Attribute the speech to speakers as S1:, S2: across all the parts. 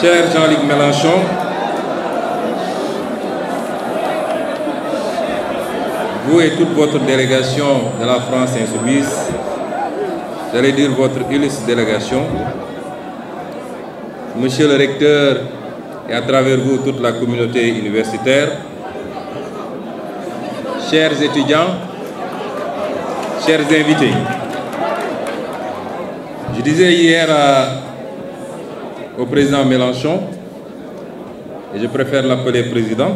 S1: Cher Jean-Luc Mélenchon, vous et toute votre délégation de la France insoumise, j'allais dire votre illustre délégation, Monsieur le recteur et à travers vous toute la communauté universitaire, chers étudiants, chers invités, je disais hier au président Mélenchon, et je préfère l'appeler président,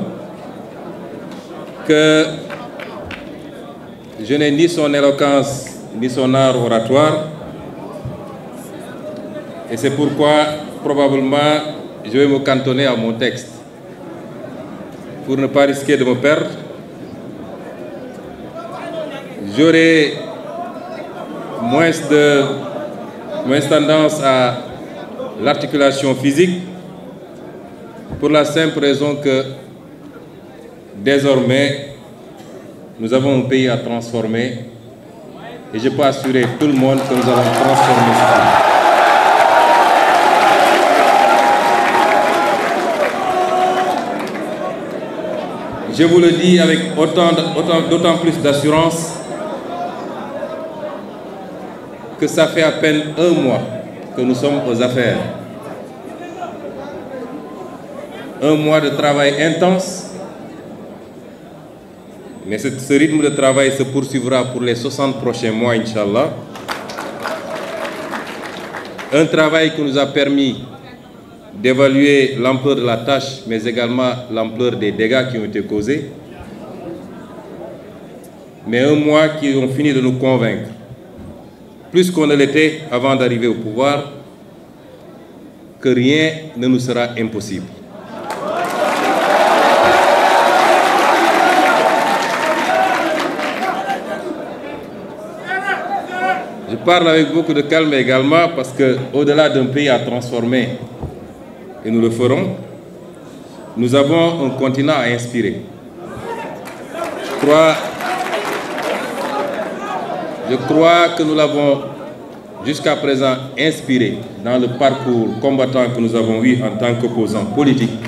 S1: que je n'ai ni son éloquence ni son art oratoire, et c'est pourquoi probablement je vais me cantonner à mon texte pour ne pas risquer de me perdre. J'aurai moins tendance à l'articulation physique pour la simple raison que désormais nous avons un pays à transformer et je peux assurer tout le monde que nous allons transformer ce pays. Je vous le dis avec d'autant plus d'assurance que ça fait à peine un mois que nous sommes aux affaires. Un mois de travail intense, mais ce rythme de travail se poursuivra pour les 60 prochains mois, Inch'Allah. Un travail qui nous a permis d'évaluer l'ampleur de la tâche, mais également l'ampleur des dégâts qui ont été causés. Mais un mois qui ont fini de nous convaincre, plus qu'on ne l'était avant d'arriver au pouvoir, que rien ne nous sera impossible. Je parle avec beaucoup de calme également parce qu'au-delà d'un pays à transformer, et nous le ferons, nous avons un continent à inspirer. Je crois que nous l'avons jusqu'à présent inspiré dans le parcours combattant que nous avons eu en tant qu'opposants politiques.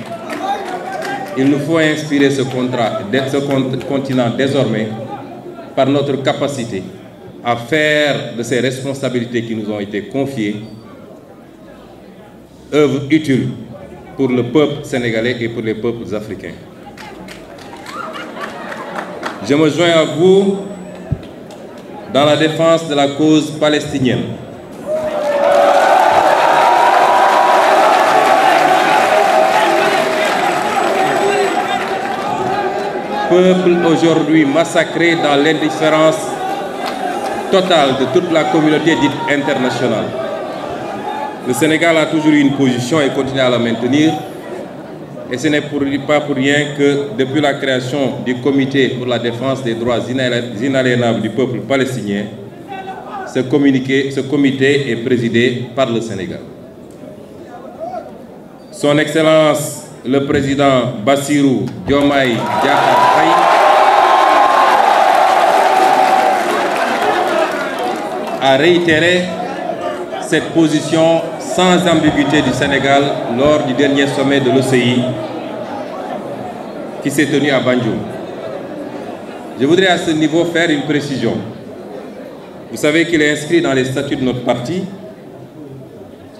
S1: Il nous faut inspirer ce continent désormais par notre capacité à faire de ces responsabilités qui nous ont été confiées œuvre utile pour le peuple sénégalais et pour les peuples africains. Je me joins à vous dans la défense de la cause palestinienne. Peuple aujourd'hui massacré dans l'indifférence totale de toute la communauté dite internationale. Le Sénégal a toujours eu une position et continue à la maintenir. Et ce n'est pas pour rien que depuis la création du Comité pour la défense des droits inaliénables du peuple palestinien, ce comité est présidé par le Sénégal. Son Excellence le Président Bassirou Diomaye Diakhar Faye a réitéré cette position sans ambiguïté du Sénégal lors du dernier sommet de l'OCI qui s'est tenu à Banjul. Je voudrais à ce niveau faire une précision. Vous savez qu'il est inscrit dans les statuts de notre parti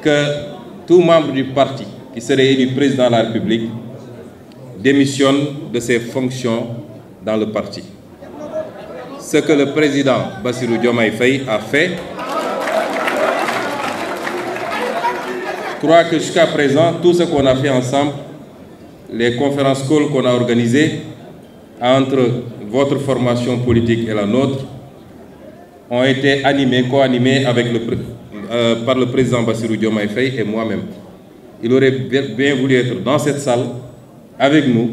S1: que tout membre du parti qui serait élu président de la République démissionne de ses fonctions dans le parti. Ce que le président Bassirou Diomaye Faye a fait, je crois que jusqu'à présent, tout ce qu'on a fait ensemble, les conférences calls qu'on a organisées entre votre formation politique et la nôtre, ont été animées, co-animées par le président Bassirou Diomaye Faye et moi-même. Il aurait bien voulu être dans cette salle avec nous,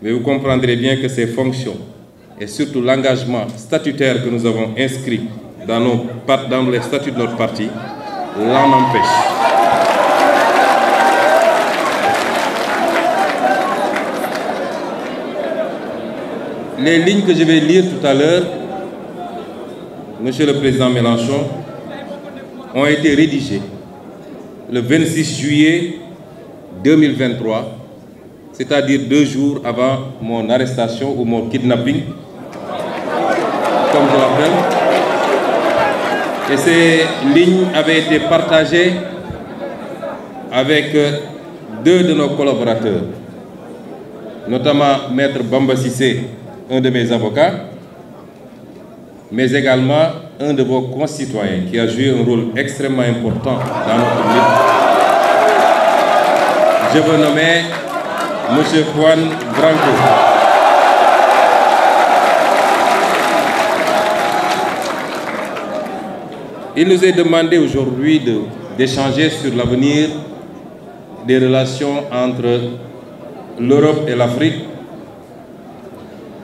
S1: mais vous comprendrez bien que ses fonctions et surtout l'engagement statutaire que nous avons inscrit dans les statuts de notre parti l'en empêche. Les lignes que je vais lire tout à l'heure, Monsieur le Président Mélenchon, ont été rédigées le 26 juillet 2023, c'est-à-dire 2 jours avant mon arrestation ou mon kidnapping, comme je l'appelle. Et ces lignes avaient été partagées avec 2 de nos collaborateurs, notamment Maître Bamba Sissé, un de mes avocats, mais également un de vos concitoyens qui a joué un rôle extrêmement important dans notre lutte. Je veux nommer M. Juan Branco. Il nous est demandé aujourd'hui d'échanger sur l'avenir des relations entre l'Europe et l'Afrique,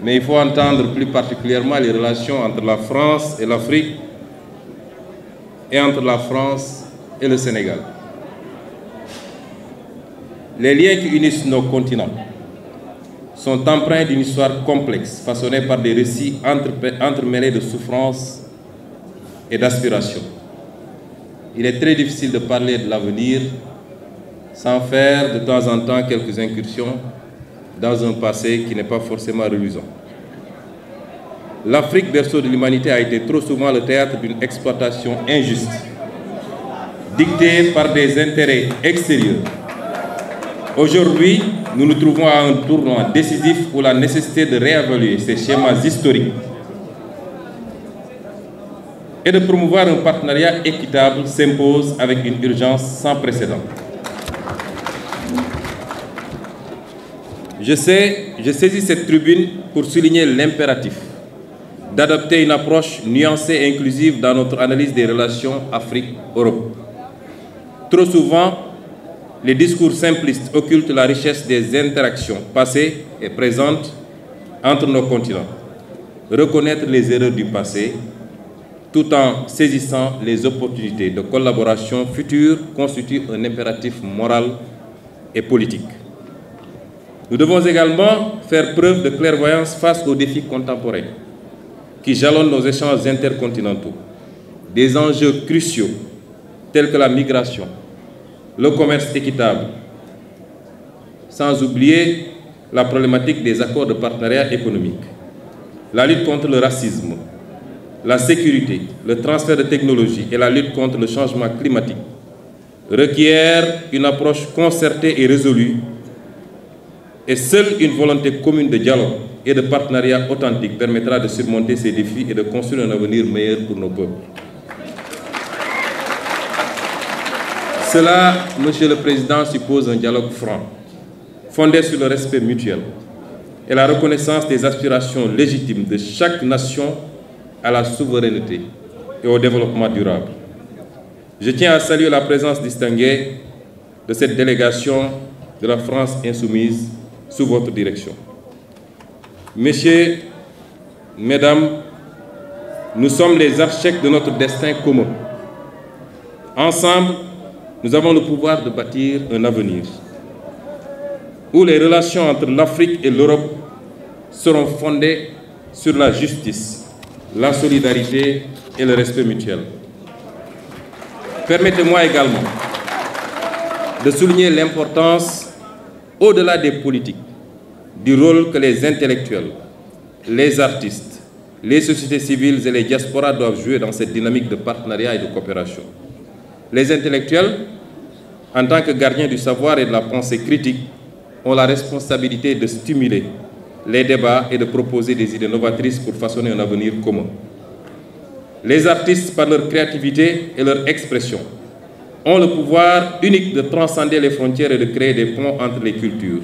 S1: mais il faut entendre plus particulièrement les relations entre la France et l'Afrique et entre la France et le Sénégal. Les liens qui unissent nos continents sont empreints d'une histoire complexe, façonnée par des récits entremêlés de souffrances et d'aspirations. Il est très difficile de parler de l'avenir sans faire de temps en temps quelques incursions dans un passé qui n'est pas forcément reluisant. L'Afrique, berceau de l'humanité, a été trop souvent le théâtre d'une exploitation injuste, dictée par des intérêts extérieurs. Aujourd'hui, nous nous trouvons à un tournant décisif où la nécessité de réévaluer ces schémas historiques et de promouvoir un partenariat équitable s'impose avec une urgence sans précédent. Je saisis cette tribune pour souligner l'impératif d'adopter une approche nuancée et inclusive dans notre analyse des relations Afrique-Europe. Trop souvent, les discours simplistes occultent la richesse des interactions passées et présentes entre nos continents. Reconnaître les erreurs du passé, tout en saisissant les opportunités de collaboration future, constitue un impératif moral et politique. Nous devons également faire preuve de clairvoyance face aux défis contemporains qui jalonnent nos échanges intercontinentaux. Des enjeux cruciaux tels que la migration, le commerce équitable, sans oublier la problématique des accords de partenariat économique, la lutte contre le racisme, la sécurité, le transfert de technologies et la lutte contre le changement climatique requièrent une approche concertée et résolue, et seule une volonté commune de dialogue et de partenariat authentique permettra de surmonter ces défis et de construire un avenir meilleur pour nos peuples. Cela, Monsieur le Président, suppose un dialogue franc, fondé sur le respect mutuel et la reconnaissance des aspirations légitimes de chaque nation à la souveraineté et au développement durable. Je tiens à saluer la présence distinguée de cette délégation de la France insoumise sous votre direction. Messieurs, Mesdames, nous sommes les architectes de notre destin commun. Ensemble, nous avons le pouvoir de bâtir un avenir où les relations entre l'Afrique et l'Europe seront fondées sur la justice, la solidarité et le respect mutuel. Permettez-moi également de souligner l'importance, au-delà des politiques, du rôle que les intellectuels, les artistes, les sociétés civiles et les diasporas doivent jouer dans cette dynamique de partenariat et de coopération. Les intellectuels, en tant que gardiens du savoir et de la pensée critique, ont la responsabilité de stimuler les débats et de proposer des idées novatrices pour façonner un avenir commun. Les artistes, par leur créativité et leur expression, ont le pouvoir unique de transcender les frontières et de créer des ponts entre les cultures.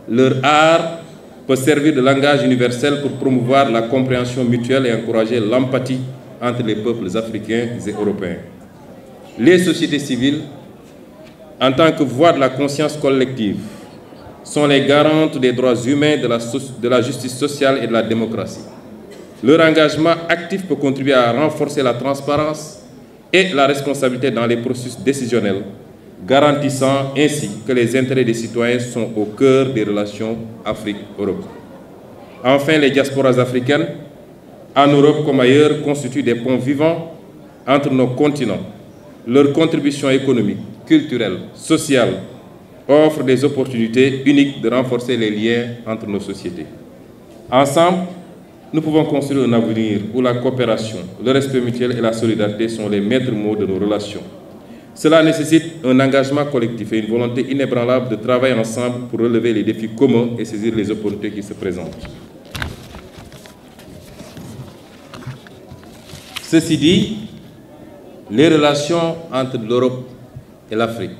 S1: Leur art peut servir de langage universel pour promouvoir la compréhension mutuelle et encourager l'empathie entre les peuples africains et européens. Les sociétés civiles, en tant que voix de la conscience collective, sont les garantes des droits humains, de la justice sociale et de la démocratie. Leur engagement actif peut contribuer à renforcer la transparence et la responsabilité dans les processus décisionnels, garantissant ainsi que les intérêts des citoyens sont au cœur des relations Afrique-Europe. Enfin, les diasporas africaines, en Europe comme ailleurs, constituent des ponts vivants entre nos continents. Leur contribution économique, culturelle, sociale offre des opportunités uniques de renforcer les liens entre nos sociétés. Ensemble, nous pouvons construire un avenir où la coopération, le respect mutuel et la solidarité sont les maîtres mots de nos relations. Cela nécessite un engagement collectif et une volonté inébranlable de travailler ensemble pour relever les défis communs et saisir les opportunités qui se présentent. Ceci dit, les relations entre l'Europe et l'Afrique,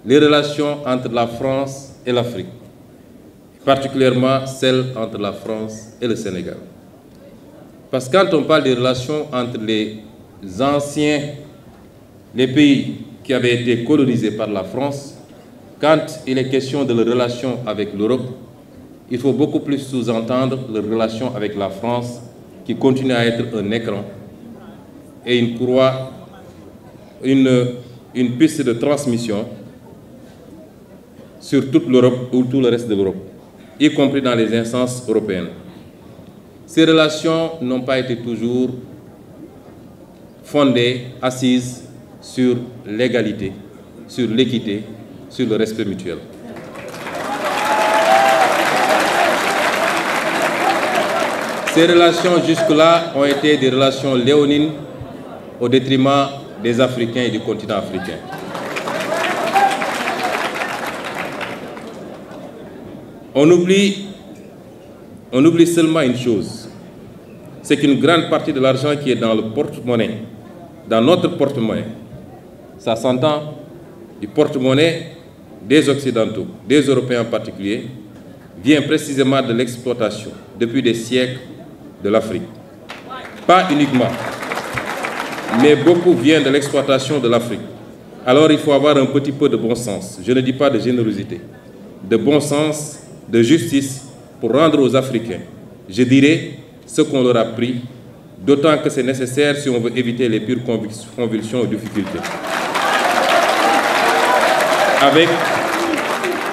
S1: les relations entre la France et l'Afrique, particulièrement celles entre la France et le Sénégal. Parce que quand on parle des relations entre les pays qui avaient été colonisés par la France, quand il est question de leurs relations avec l'Europe, il faut beaucoup plus sous-entendre leurs relations avec la France, qui continue à être un écran et une piste de transmission sur toute l'Europe ou tout le reste de l'Europe, y compris dans les instances européennes. Ces relations n'ont pas été toujours fondées, assises sur l'égalité, sur l'équité, sur le respect mutuel. Ces relations jusque-là ont été des relations léonines au détriment des Africains et du continent africain. On oublie seulement une chose, c'est qu'une grande partie de l'argent qui est dans le porte-monnaie, dans notre porte-monnaie, ça s'entend du porte-monnaie des Occidentaux, des Européens en particulier, vient précisément de l'exploitation, depuis des siècles, de l'Afrique. Pas uniquement, mais beaucoup vient de l'exploitation de l'Afrique. Alors il faut avoir un petit peu de bon sens, je ne dis pas de générosité, de bon sens, de justice pour rendre aux Africains, je dirais, ce qu'on leur a pris, d'autant que c'est nécessaire si on veut éviter les pires convulsions ou difficultés.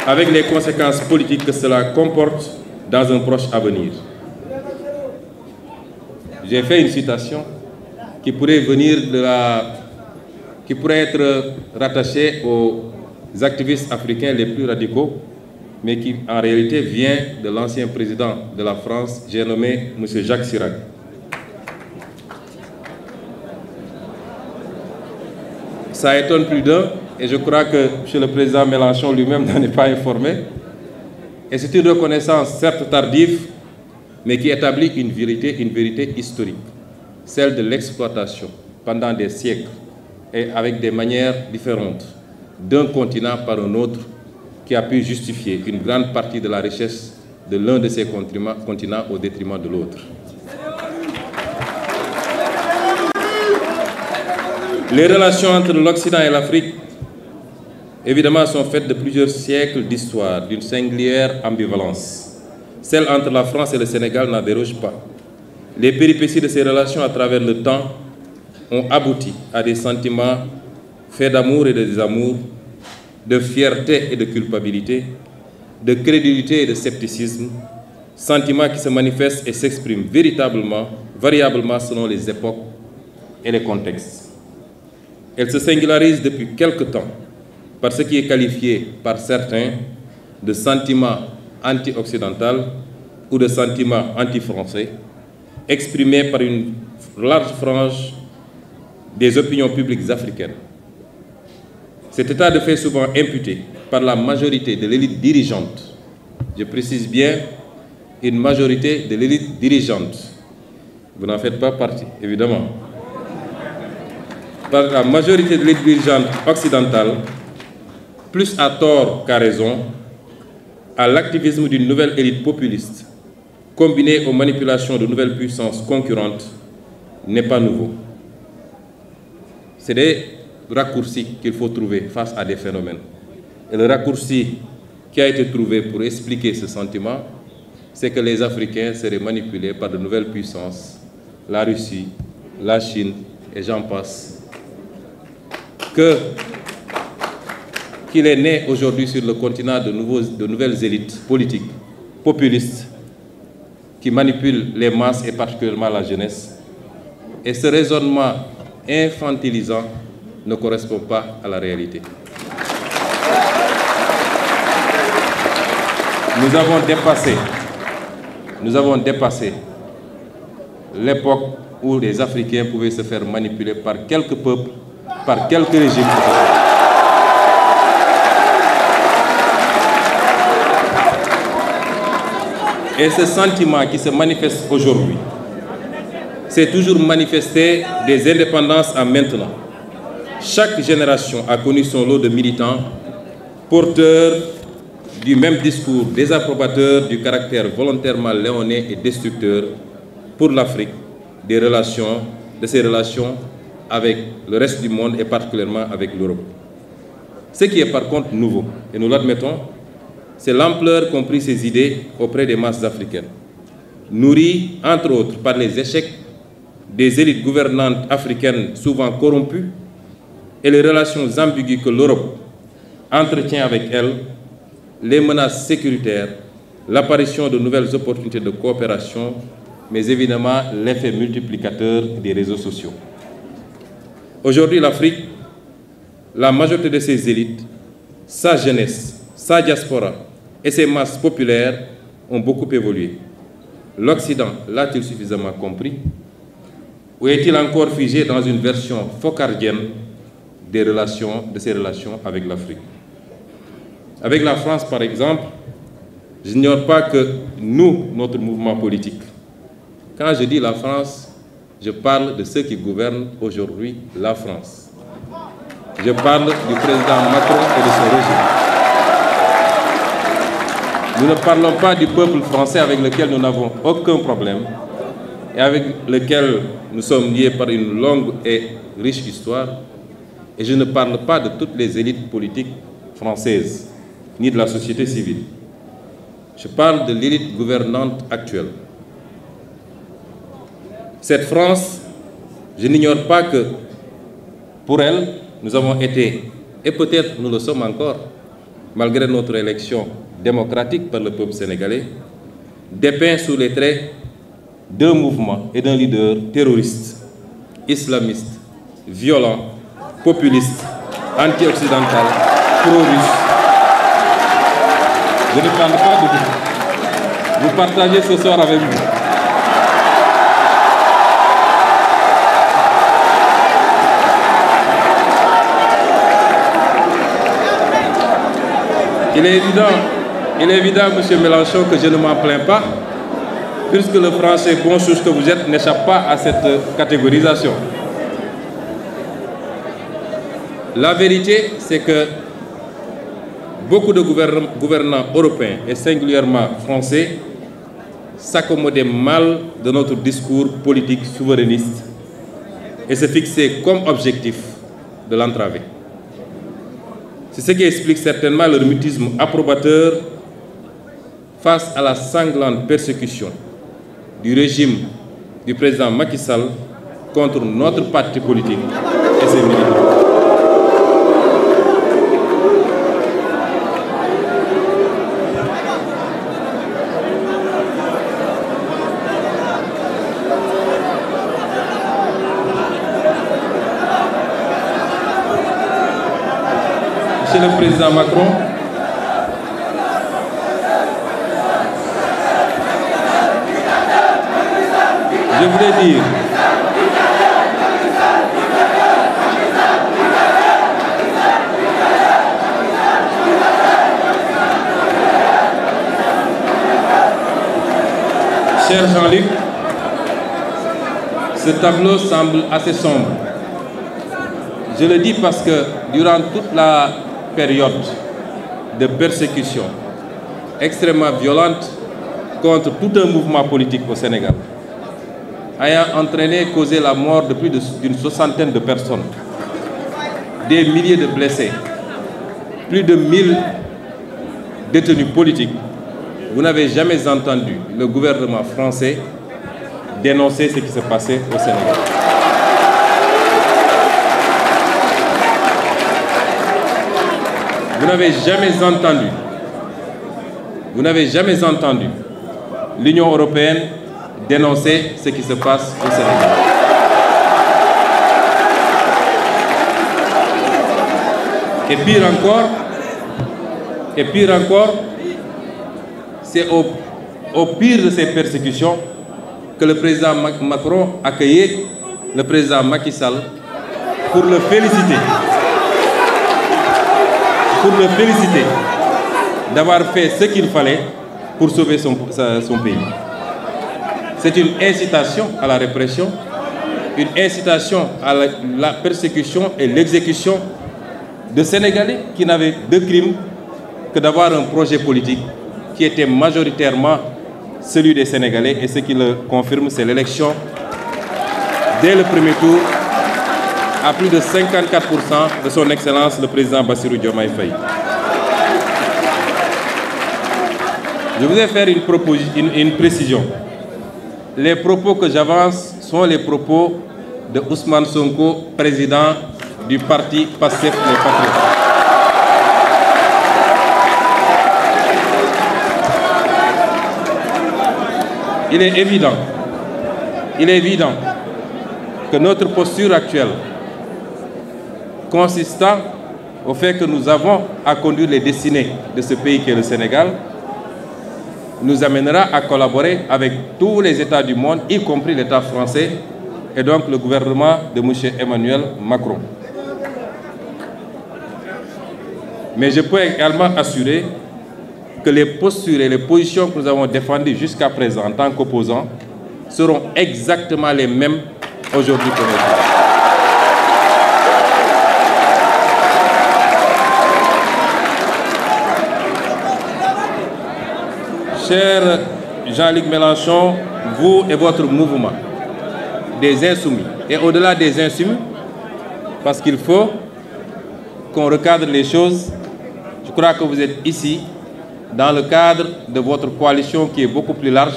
S1: Avec les conséquences politiques que cela comporte dans un proche avenir. J'ai fait une citation qui pourrait être rattachée aux activistes africains les plus radicaux, mais qui en réalité vient de l'ancien président de la France, j'ai nommé M. Jacques Chirac. Ça étonne plus d'un, et je crois que M. le Président Mélenchon lui-même n'en est pas informé. Et c'est une reconnaissance certes tardive, mais qui établit une vérité historique, celle de l'exploitation pendant des siècles et avec des manières différentes d'un continent par un autre qui a pu justifier une grande partie de la richesse de l'un de ces continents au détriment de l'autre. Les relations entre l'Occident et l'Afrique, évidemment, sont faites de plusieurs siècles d'histoire, d'une singulière ambivalence. Celle entre la France et le Sénégal n'en déroge pas. Les péripéties de ces relations à travers le temps ont abouti à des sentiments faits d'amour et de désamour, de fierté et de culpabilité, de crédulité et de scepticisme, sentiments qui se manifestent et s'expriment véritablement, variablement selon les époques et les contextes. Elle se singularise depuis quelque temps par ce qui est qualifié par certains de sentiment anti-occidental ou de sentiment anti-français, exprimé par une large frange des opinions publiques africaines. Cet état de fait est souvent imputé par la majorité de l'élite dirigeante. Je précise bien, une majorité de l'élite dirigeante. Vous n'en faites pas partie, évidemment. Par la majorité de l'élite dirigeante occidentale, plus à tort qu'à raison, à l'activisme d'une nouvelle élite populiste, combinée aux manipulations de nouvelles puissances concurrentes, n'est pas nouveau. C'est des raccourcis qu'il faut trouver face à des phénomènes. Et le raccourci qui a été trouvé pour expliquer ce sentiment, c'est que les Africains seraient manipulés par de nouvelles puissances, la Russie, la Chine, et j'en passe. Qu'il est né aujourd'hui sur le continent de nouvelles élites politiques, populistes, qui manipulent les masses et particulièrement la jeunesse. Et ce raisonnement infantilisant ne correspond pas à la réalité. nous avons dépassé l'époque où les Africains pouvaient se faire manipuler par quelques peuples, par quelques régimes. Et ce sentiment qui se manifeste aujourd'hui s'est toujours manifesté des indépendances à maintenant. Chaque génération a connu son lot de militants porteurs du même discours, désapprobateurs du caractère volontairement léonin et destructeur pour l'Afrique de ses relations avec le reste du monde et particulièrement avec l'Europe. Ce qui est par contre nouveau, et nous l'admettons, c'est l'ampleur qu'ont pris ces idées auprès des masses africaines, nourries entre autres par les échecs des élites gouvernantes africaines souvent corrompues et les relations ambiguës que l'Europe entretient avec elles, les menaces sécuritaires, l'apparition de nouvelles opportunités de coopération, mais évidemment l'effet multiplicateur des réseaux sociaux. Aujourd'hui, l'Afrique, la majorité de ses élites, sa jeunesse, sa diaspora et ses masses populaires ont beaucoup évolué. L'Occident l'a-t-il suffisamment compris? Ou est-il encore figé dans une version focardienne de ses relations avec l'Afrique? Avec la France, par exemple, je n'ignore pas que nous, notre mouvement politique, quand je dis la France, je parle de ceux qui gouvernent aujourd'hui la France. Je parle du président Macron et de son régime. Nous ne parlons pas du peuple français avec lequel nous n'avons aucun problème et avec lequel nous sommes liés par une longue et riche histoire. Et je ne parle pas de toutes les élites politiques françaises, ni de la société civile. Je parle de l'élite gouvernante actuelle. Cette France, je n'ignore pas que pour elle, nous avons été, et peut-être nous le sommes encore, malgré notre élection démocratique par le peuple sénégalais, dépeint sous les traits d'un mouvement et d'un leader terroriste, islamiste, violent, populiste, anti-occidental, pro-russe. Je ne parle pas de vous. Vous partagez ce soir avec vous. Il est évident, M. Mélenchon, que je ne m'en plains pas, puisque le français bon chose que vous êtes n'échappe pas à cette catégorisation. La vérité, c'est que beaucoup de gouvernants européens, et singulièrement français, s'accommodaient mal de notre discours politique souverainiste et se fixaient comme objectif de l'entraver. C'est ce qui explique certainement leur mutisme approbateur face à la sanglante persécution du régime du président Macky Sall contre notre parti politique et ses militants. Monsieur le Président Macron, je voulais dire cher Jean-Luc, ce tableau semble assez sombre. Je le dis parce que durant toute la période de persécution extrêmement violente contre tout un mouvement politique au Sénégal, ayant entraîné et causé la mort de plus d'une soixantaine de personnes, des milliers de blessés, plus de 1000 détenus politiques, vous n'avez jamais entendu le gouvernement français dénoncer ce qui se passait au Sénégal. Vous n'avez jamais entendu l'Union européenne dénoncer ce qui se passe au Sénégal. Et pire encore, c'est au pire de ces persécutions que le président Macron accueillait le président Macky Sall pour le féliciter. D'avoir fait ce qu'il fallait pour sauver son pays. C'est une incitation à la répression, une incitation à la persécution et l'exécution de Sénégalais qui n'avaient de crime que d'avoir un projet politique qui était majoritairement celui des Sénégalais. Et ce qui le confirme, c'est l'élection dès le premier tour à plus de 54% de son Excellence le président Bassirou Diomaye Faye. Je voudrais faire une précision. Les propos que j'avance sont les propos de Ousmane Sonko, président du parti Pastef les Patriotes. Il est évident que notre posture actuelle, consistant au fait que nous avons à conduire les destinées de ce pays qu'est le Sénégal, nous amènera à collaborer avec tous les États du monde, y compris l'État français et donc le gouvernement de M. Emmanuel Macron. Mais je peux également assurer que les postures et les positions que nous avons défendues jusqu'à présent en tant qu'opposants seront exactement les mêmes aujourd'hui que aujourd'hui. Cher Jean-Luc Mélenchon, vous et votre mouvement des Insoumis, et au-delà des Insoumis, parce qu'il faut qu'on recadre les choses, je crois que vous êtes ici dans le cadre de votre coalition qui est beaucoup plus large,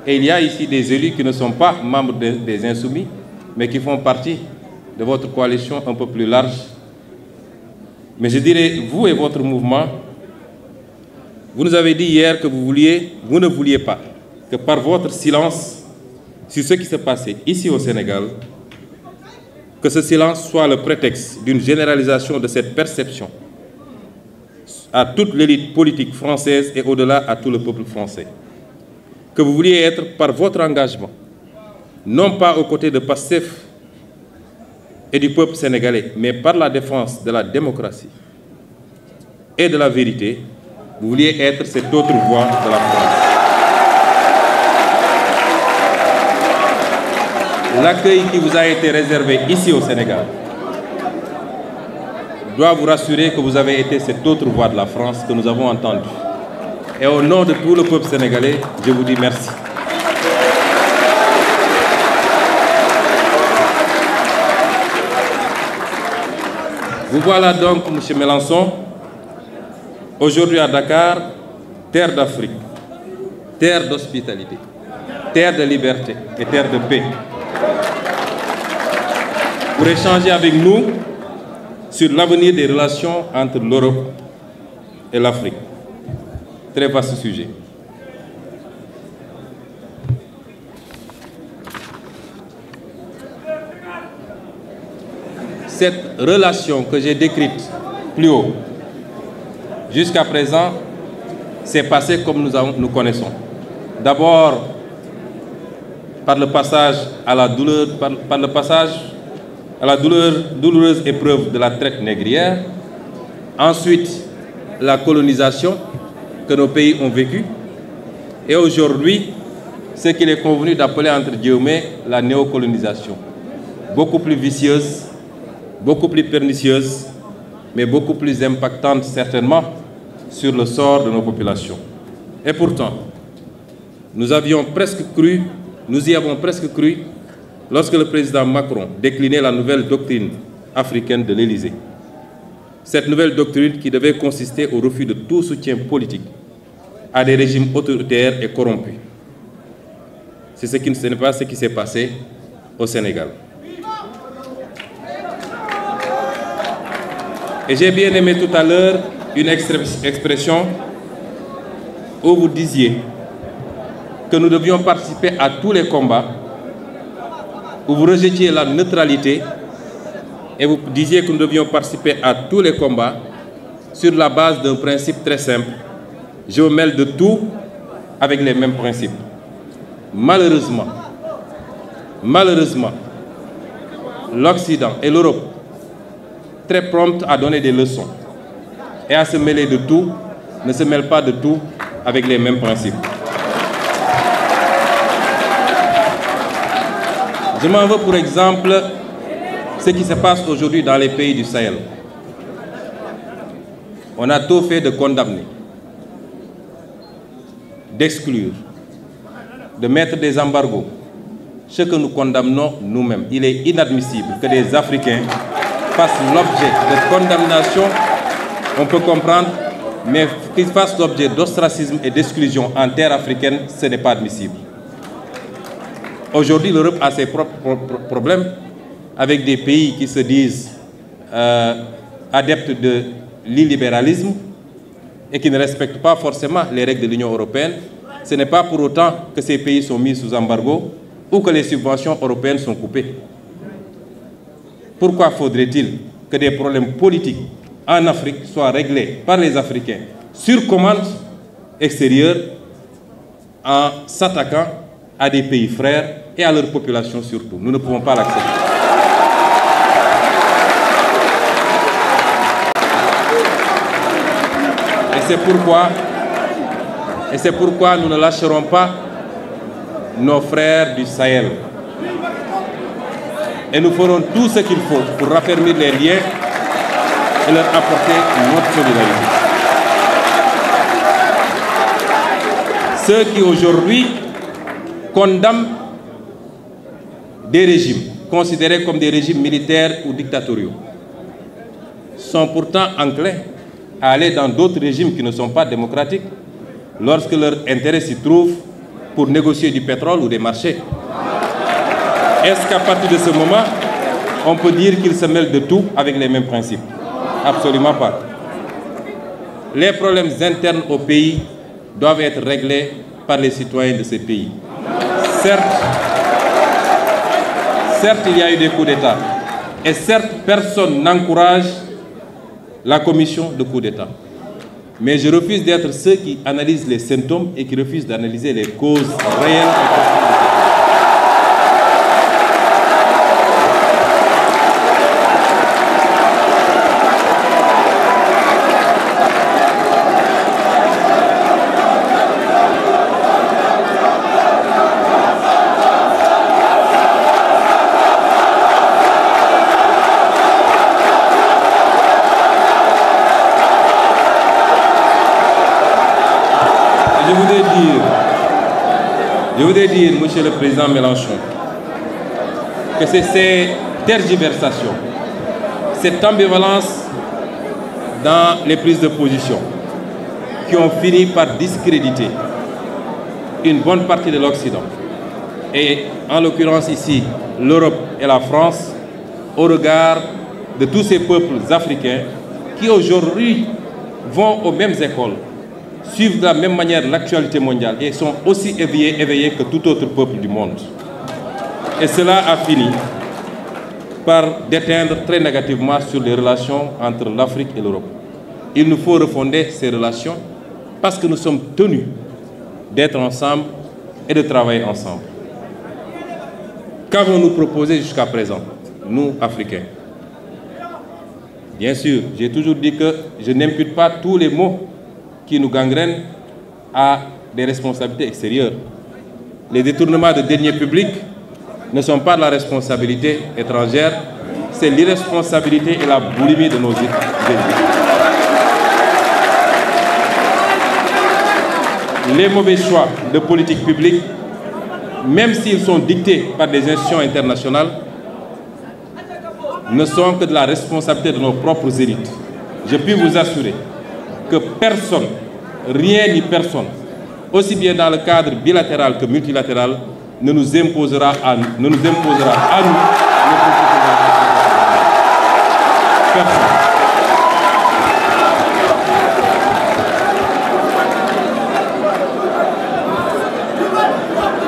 S1: et il y a ici des élus qui ne sont pas membres des Insoumis, mais qui font partie de votre coalition un peu plus large. Mais je dirais, vous et votre mouvement, vous nous avez dit hier que vous ne vouliez pas que par votre silence sur ce qui se passait ici au Sénégal, que ce silence soit le prétexte d'une généralisation de cette perception à toute l'élite politique française et au-delà à tout le peuple français. Que vous vouliez être par votre engagement, non pas aux côtés de Pastef et du peuple sénégalais, mais par la défense de la démocratie et de la vérité, vous vouliez être cette autre voix de la France. L'accueil qui vous a été réservé ici au Sénégal doit vous rassurer que vous avez été cette autre voix de la France que nous avons entendue. Et au nom de tout le peuple sénégalais, je vous dis merci. Vous voilà donc, M. Mélenchon, aujourd'hui à Dakar, terre d'Afrique, terre d'hospitalité, terre de liberté et terre de paix, pour échanger avec nous sur l'avenir des relations entre l'Europe et l'Afrique. Très vaste sujet. Cette relation que j'ai décrite plus haut, jusqu'à présent, s'est passée comme nous connaissons. D'abord, par le passage à la douloureuse épreuve de la traite négrière. Ensuite, la colonisation que nos pays ont vécue. Et aujourd'hui, ce qu'il est convenu d'appeler entre guillemets la néocolonisation. Beaucoup plus vicieuse, beaucoup plus pernicieuse, mais beaucoup plus impactante certainement sur le sort de nos populations. Et pourtant, nous y avons presque cru lorsque le président Macron déclinait la nouvelle doctrine africaine de l'Élysée. Cette nouvelle doctrine qui devait consister au refus de tout soutien politique à des régimes autoritaires et corrompus. Ce n'est pas ce qui s'est passé au Sénégal. Et j'ai bien aimé tout à l'heure une expression où vous disiez que nous devions participer à tous les combats, où vous rejetiez la neutralité et vous disiez que nous devions participer à tous les combats sur la base d'un principe très simple. Je me mêle de tout avec les mêmes principes. Malheureusement, l'Occident et l'Europe, très promptes à donner des leçons et à se mêler de tout, ne se mêlent pas de tout avec les mêmes principes. Je m'en veux pour exemple ce qui se passe aujourd'hui dans les pays du Sahel. On a tout fait de condamner, d'exclure, de mettre des embargos. Ce que nous condamnons nous-mêmes. Il est inadmissible que des Africains fassent l'objet de condamnation, on peut comprendre, mais qu'ils fassent l'objet d'ostracisme et d'exclusion en terre africaine, ce n'est pas admissible. Aujourd'hui, l'Europe a ses propres problèmes avec des pays qui se disent adeptes de l'illibéralisme et qui ne respectent pas forcément les règles de l'Union européenne. Ce n'est pas pour autant que ces pays sont mis sous embargo ou que les subventions européennes sont coupées. Pourquoi faudrait-il que des problèmes politiques en Afrique soient réglés par les Africains sur commande extérieure en s'attaquant à des pays frères et à leur population surtout? Nous ne pouvons pas l'accepter. Et c'est pourquoi nous ne lâcherons pas nos frères du Sahel. Et nous ferons tout ce qu'il faut pour raffermir les liens et leur apporter notre solidarité. Ceux qui aujourd'hui condamnent des régimes considérés comme des régimes militaires ou dictatoriaux sont pourtant enclins à aller dans d'autres régimes qui ne sont pas démocratiques lorsque leur intérêt s'y trouve pour négocier du pétrole ou des marchés. Est-ce qu'à partir de ce moment, on peut dire qu'ils se mêlent de tout avec les mêmes principes? Absolument pas. Les problèmes internes au pays doivent être réglés par les citoyens de ces pays. Certes, il y a eu des coups d'État. Et certes, personne n'encourage la commission de coups d'État. Mais je refuse d'être ceux qui analysent les symptômes et qui refusent d'analyser les causes réelles. Je voudrais dire, Monsieur le Président Mélenchon, que c'est ces tergiversations, cette ambivalence dans les prises de position qui ont fini par discréditer une bonne partie de l'Occident, et en l'occurrence ici, l'Europe et la France, au regard de tous ces peuples africains qui aujourd'hui vont aux mêmes écoles, suivent de la même manière l'actualité mondiale et sont aussi éveillés que tout autre peuple du monde. Et cela a fini par déteindre très négativement sur les relations entre l'Afrique et l'Europe. Il nous faut refonder ces relations parce que nous sommes tenus d'être ensemble et de travailler ensemble. Qu'avons-nous proposé jusqu'à présent, nous, Africains? Bien sûr, j'ai toujours dit que je n'impute pas tous les maux qui nous gangrènent à des responsabilités extérieures. Les détournements de deniers publics ne sont pas de la responsabilité étrangère, c'est l'irresponsabilité et la boulimie de nos élites. Les mauvais choix de politique publique, même s'ils sont dictés par des institutions internationales, ne sont que de la responsabilité de nos propres élites. Je puis vous assurer que personne, rien ni personne, aussi bien dans le cadre bilatéral que multilatéral, ne nous imposera à nous les politiques. Personne.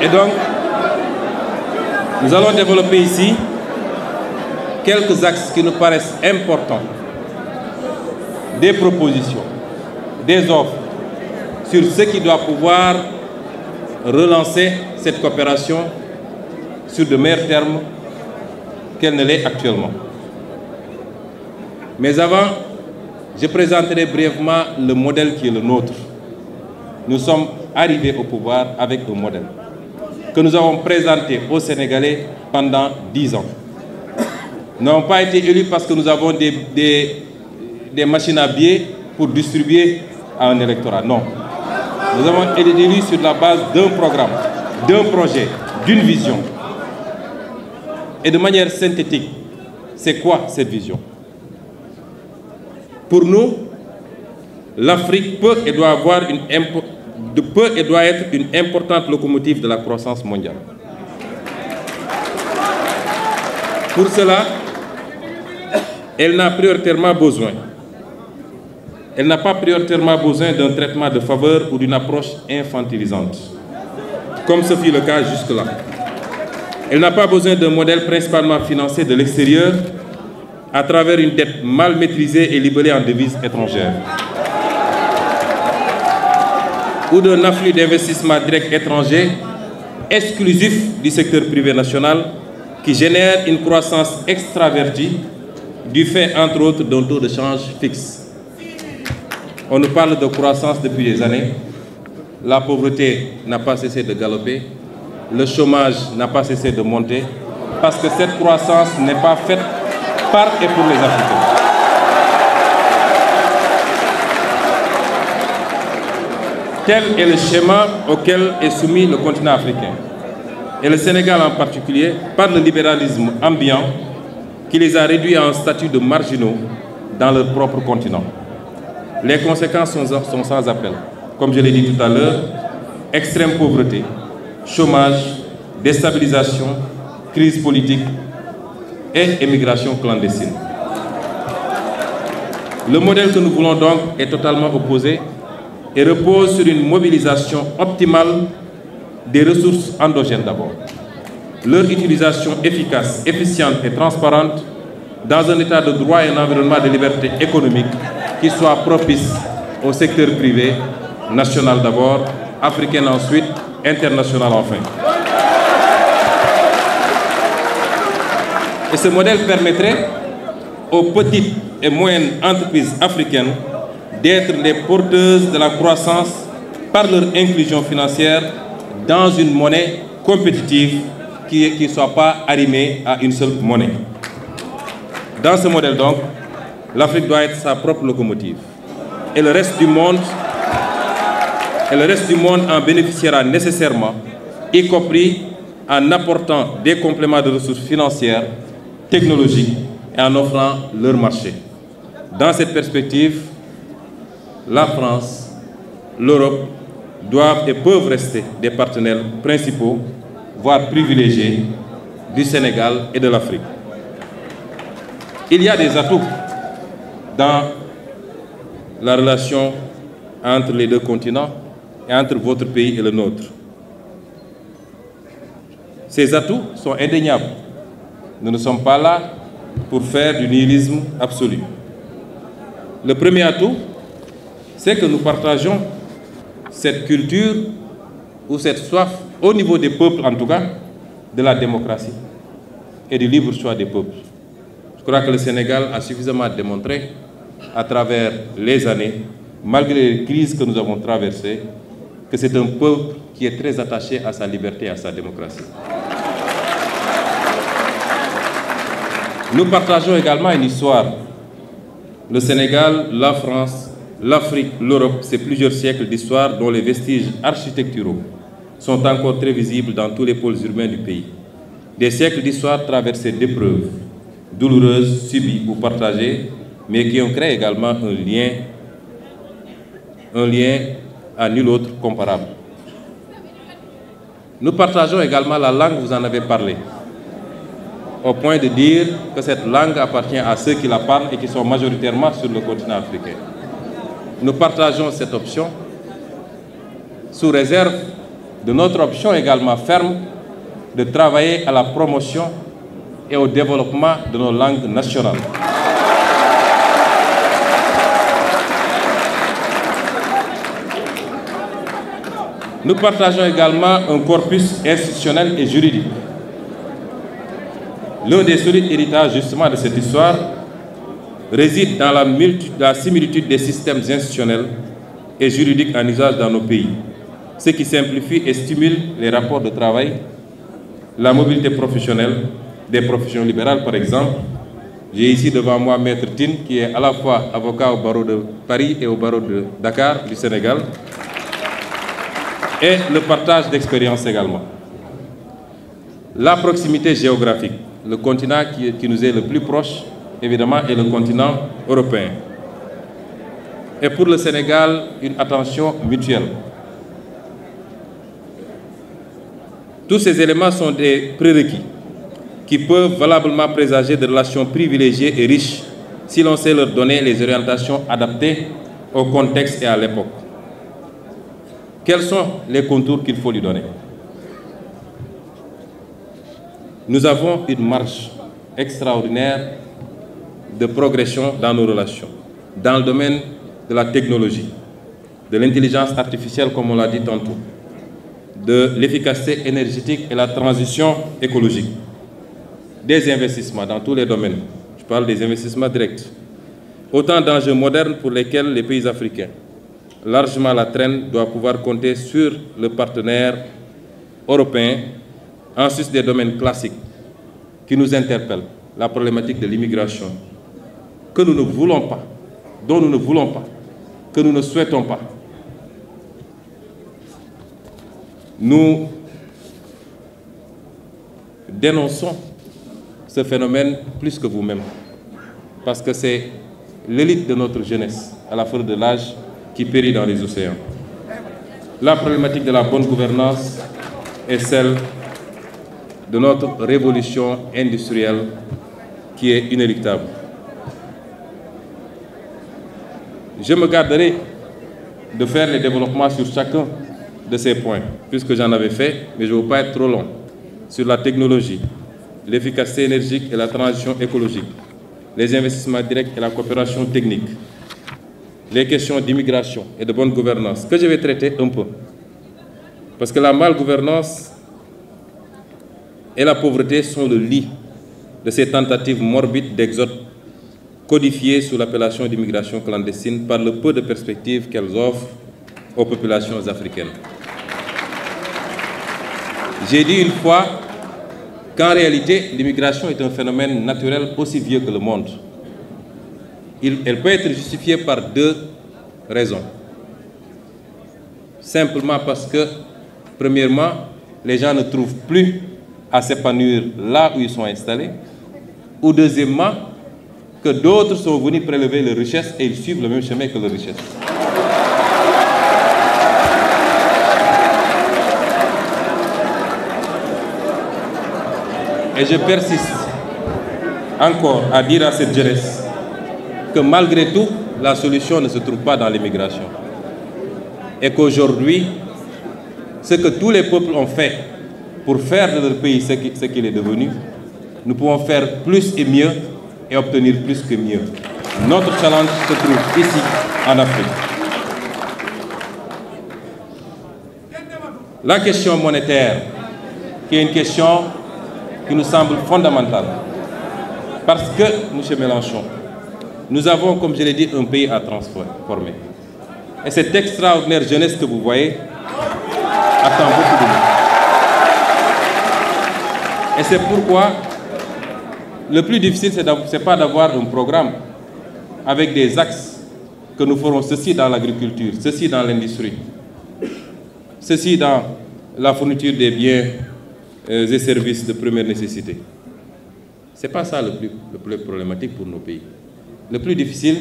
S1: Et donc, nous allons développer ici quelques axes qui nous paraissent importants, des propositions, des offres sur ce qui doit pouvoir relancer cette coopération sur de meilleurs termes qu'elle ne l'est actuellement. Mais avant, je présenterai brièvement le modèle qui est le nôtre. Nous sommes arrivés au pouvoir avec un modèle que nous avons présenté aux Sénégalais pendant 10 ans. Nous n'avons pas été élus parce que nous avons des machines à billets pour distribuer à un électorat. Non. Nous avons été élus sur la base d'un programme, d'un projet, d'une vision. Et de manière synthétique, c'est quoi cette vision? Pour nous, l'Afrique peut et doit être une importante locomotive de la croissance mondiale. Pour cela, elle n'a pas prioritairement besoin d'un traitement de faveur ou d'une approche infantilisante, comme ce fut le cas jusque-là. Elle n'a pas besoin d'un modèle principalement financé de l'extérieur à travers une dette mal maîtrisée et libellée en devises étrangères, ou d'un afflux d'investissements directs étrangers exclusif du secteur privé national qui génère une croissance extravertie du fait, entre autres, d'un taux de change fixe. On nous parle de croissance depuis des années. La pauvreté n'a pas cessé de galoper. Le chômage n'a pas cessé de monter. Parce que cette croissance n'est pas faite par et pour les Africains. Tel est le schéma auquel est soumis le continent africain. Et le Sénégal en particulier, par le libéralisme ambiant, qui les a réduits à un statut de marginaux dans leur propre continent. Les conséquences sont sans appel. Comme je l'ai dit tout à l'heure, extrême pauvreté, chômage, déstabilisation, crise politique et émigration clandestine. Le modèle que nous voulons donc est totalement opposé et repose sur une mobilisation optimale des ressources endogènes d'abord. Leur utilisation efficace, efficiente et transparente dans un état de droit et un environnement de liberté économique qui soit propice au secteur privé, national d'abord, africain ensuite, international enfin. Et ce modèle permettrait aux petites et moyennes entreprises africaines d'être les porteuses de la croissance par leur inclusion financière dans une monnaie compétitive qui ne soit pas arrimée à une seule monnaie. Dans ce modèle donc, l'Afrique doit être sa propre locomotive. Et le reste du monde en bénéficiera nécessairement, y compris en apportant des compléments de ressources financières, technologiques et en offrant leur marché. Dans cette perspective, la France, l'Europe doivent et peuvent rester des partenaires principaux, voire privilégiés, du Sénégal et de l'Afrique. Il y a des atouts dans la relation entre les deux continents et entre votre pays et le nôtre. Ces atouts sont indéniables. Nous ne sommes pas là pour faire du nihilisme absolu. Le premier atout, c'est que nous partageons cette culture ou cette soif, au niveau des peuples en tout cas, de la démocratie et du libre choix des peuples. Je crois que le Sénégal a suffisamment démontré à travers les années, malgré les crises que nous avons traversées, que c'est un peuple qui est très attaché à sa liberté et à sa démocratie. Nous partageons également une histoire. Le Sénégal, la France, l'Afrique, l'Europe, c'est plusieurs siècles d'histoire dont les vestiges architecturaux sont encore très visibles dans tous les pôles urbains du pays. Des siècles d'histoire traversés d'épreuves, douloureuses, subies ou partagées, mais qui ont créé également un lien à nul autre comparable. Nous partageons également la langue, vous en avez parlé, au point de dire que cette langue appartient à ceux qui la parlent et qui sont majoritairement sur le continent africain. Nous partageons cette option sous réserve de notre option également ferme de travailler à la promotion et au développement de nos langues nationales. Nous partageons également un corpus institutionnel et juridique. L'un des solides héritages justement de cette histoire réside dans la similitude des systèmes institutionnels et juridiques en usage dans nos pays, ce qui simplifie et stimule les rapports de travail, la mobilité professionnelle, des professions libérales par exemple. J'ai ici devant moi Maître Tine, qui est à la fois avocat au barreau de Paris et au barreau de Dakar du Sénégal, et le partage d'expériences également. La proximité géographique, le continent qui nous est le plus proche, évidemment, est le continent européen. Et pour le Sénégal, une attention mutuelle. Tous ces éléments sont des prérequis qui peuvent valablement présager de relations privilégiées et riches si l'on sait leur donner les orientations adaptées au contexte et à l'époque. Quels sont les contours qu'il faut lui donner? Nous avons une marge extraordinaire de progression dans nos relations, dans le domaine de la technologie, de l'intelligence artificielle, comme on l'a dit tantôt, de l'efficacité énergétique et la transition écologique, des investissements dans tous les domaines. Je parle des investissements directs. Autant d'enjeux modernes pour lesquels les pays africains, largement à la traîne, doivent pouvoir compter sur le partenaire européen, en sus des domaines classiques qui nous interpellent, la problématique de l'immigration, que nous ne voulons pas, dont nous ne voulons pas, que nous ne souhaitons pas. Nous dénonçons ce phénomène plus que vous-même, parce que c'est l'élite de notre jeunesse, à la fleur de l'âge, qui périt dans les océans. La problématique de la bonne gouvernance est celle de notre révolution industrielle qui est inéluctable. Je me garderai de faire les développements sur chacun de ces points, puisque j'en avais fait, mais je ne veux pas être trop long, sur la technologie, l'efficacité énergétique et la transition écologique, les investissements directs et la coopération technique, les questions d'immigration et de bonne gouvernance, que je vais traiter un peu. Parce que la malgouvernance et la pauvreté sont le lit de ces tentatives morbides d'exode codifiées sous l'appellation d'immigration clandestine par le peu de perspectives qu'elles offrent aux populations africaines. J'ai dit une fois qu'en réalité, l'immigration est un phénomène naturel aussi vieux que le monde. Elle peut être justifiée par deux raisons. Simplement parce que, premièrement, les gens ne trouvent plus à s'épanouir là où ils sont installés, ou deuxièmement, que d'autres sont venus prélever leurs richesses et ils suivent le même chemin que leurs richesses. Et je persiste encore à dire à cette jeunesse que malgré tout, la solution ne se trouve pas dans l'immigration. Et qu'aujourd'hui, ce que tous les peuples ont fait pour faire de leur pays ce qu'il est devenu, nous pouvons faire plus et mieux et obtenir plus que mieux. Notre challenge se trouve ici, en Afrique. La question monétaire, qui est une question qui nous semble fondamentale. Parce que, M. Mélenchon, nous avons, comme je l'ai dit, un pays à transformer. Et cette extraordinaire jeunesse que vous voyez attend beaucoup de nous. Et c'est pourquoi le plus difficile, ce n'est pas d'avoir un programme avec des axes que nous ferons ceci dans l'agriculture, ceci dans l'industrie, ceci dans la fourniture des biens et services de première nécessité. Ce n'est pas ça le plus problématique pour nos pays. Le plus difficile,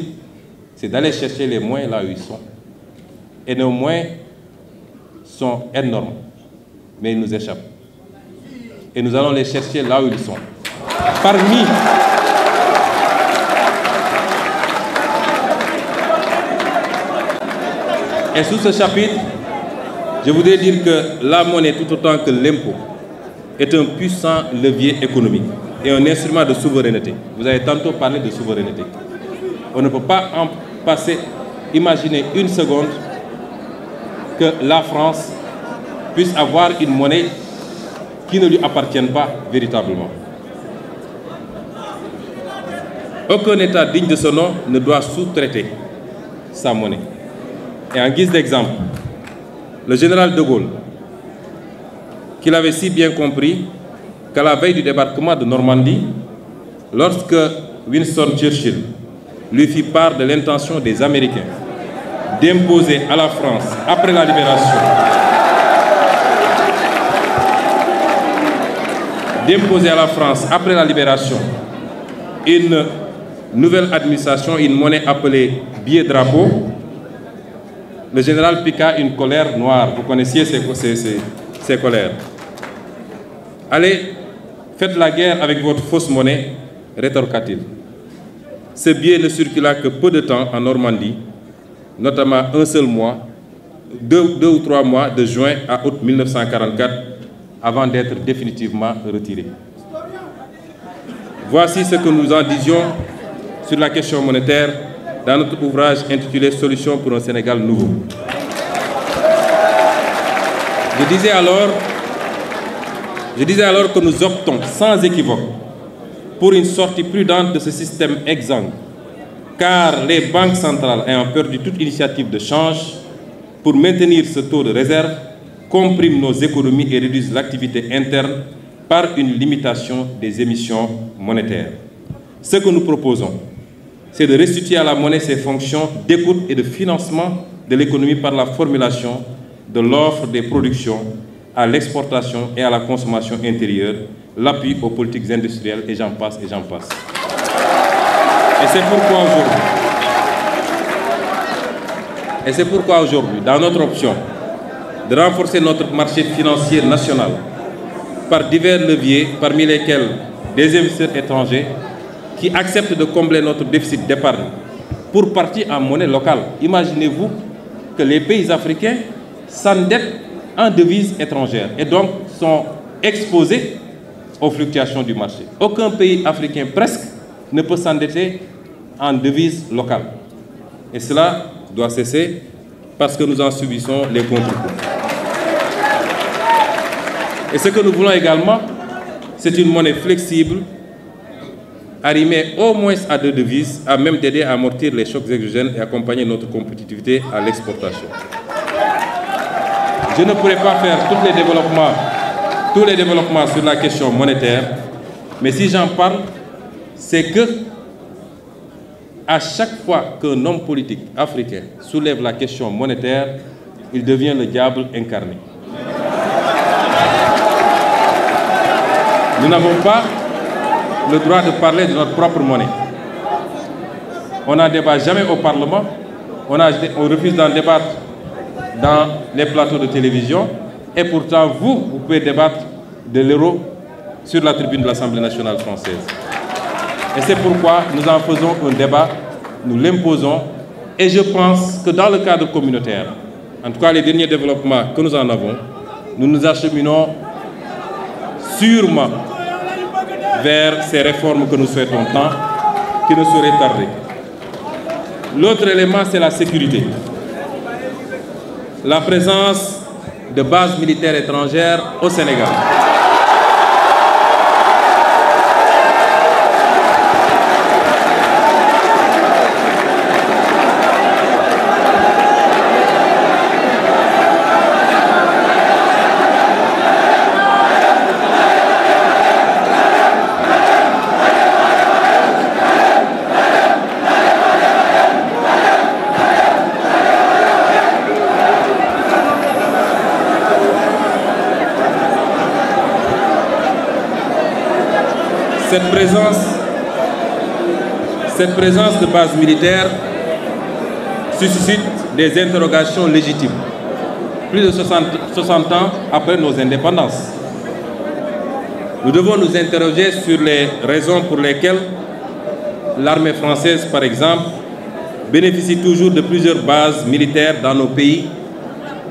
S1: c'est d'aller chercher les moyens là où ils sont. Et nos moyens sont énormes, mais ils nous échappent. Et nous allons les chercher là où ils sont. Parmi et sous ce chapitre, je voudrais dire que la monnaie, tout autant que l'impôt, est un puissant levier économique et un instrument de souveraineté. Vous avez tantôt parlé de souveraineté. On ne peut pas en passer, imaginer une seconde que la France puisse avoir une monnaie qui ne lui appartienne pas véritablement. Aucun État digne de ce nom ne doit sous-traiter sa monnaie. Et en guise d'exemple, le général de Gaulle, qu'il avait si bien compris qu'à la veille du débarquement de Normandie, lorsque Winston Churchill lui fit part de l'intention des Américains d'imposer à la France, après la libération, une nouvelle administration, une monnaie appelée billet drapeau, le général piqua une colère noire. Vous connaissiez ces colères. Allez, faites la guerre avec votre fausse monnaie, rétorqua-t-il. Ce billet ne circula que peu de temps en Normandie, notamment un seul mois, deux ou trois mois, de juin à août 1944, avant d'être définitivement retiré. Voici ce que nous en disions sur la question monétaire dans notre ouvrage intitulé « Solutions pour un Sénégal nouveau ». Je disais alors que nous optons sans équivoque pour une sortie prudente de ce système exsangue, car les banques centrales ayant perdu toute initiative de change pour maintenir ce taux de réserve, compriment nos économies et réduisent l'activité interne par une limitation des émissions monétaires. Ce que nous proposons, c'est de restituer à la monnaie ses fonctions d'écoute et de financement de l'économie par la formulation de l'offre des productions à l'exportation et à la consommation intérieure, l'appui aux politiques industrielles, et j'en passe, et j'en passe. Et c'est pourquoi aujourd'hui, dans notre option de renforcer notre marché financier national par divers leviers, parmi lesquels des investisseurs étrangers qui acceptent de combler notre déficit d'épargne pour partie en monnaie locale. Imaginez-vous que les pays africains s'endettent en devises étrangères et donc sont exposés aux fluctuations du marché. Aucun pays africain presque ne peut s'endetter en devises locales. Et cela doit cesser parce que nous en subissons les contre-coups. Et ce que nous voulons également, c'est une monnaie flexible, arrimée au moins à deux devises, à même d'aider à amortir les chocs exogènes et accompagner notre compétitivité à l'exportation. Je ne pourrai pas faire tous les développements sur la question monétaire, mais si j'en parle, c'est que à chaque fois qu'un homme politique africain soulève la question monétaire, il devient le diable incarné. Nous n'avons pas le droit de parler de notre propre monnaie. On n'en débat jamais au Parlement, on refuse d'en débattre dans les plateaux de télévision, et pourtant vous pouvez débattre de l'euro sur la tribune de l'Assemblée nationale française. Et c'est pourquoi nous en faisons un débat, nous l'imposons, et je pense que dans le cadre communautaire, en tout cas les derniers développements que nous en avons, nous nous acheminons sûrement vers ces réformes que nous souhaitons tant, qui ne sauraient tarder. L'autre élément, c'est la sécurité. La présence de bases militaires étrangères au Sénégal. Cette présence de bases militaires suscite des interrogations légitimes, plus de 60 ans après nos indépendances. Nous devons nous interroger sur les raisons pour lesquelles l'armée française, par exemple, bénéficie toujours de plusieurs bases militaires dans nos pays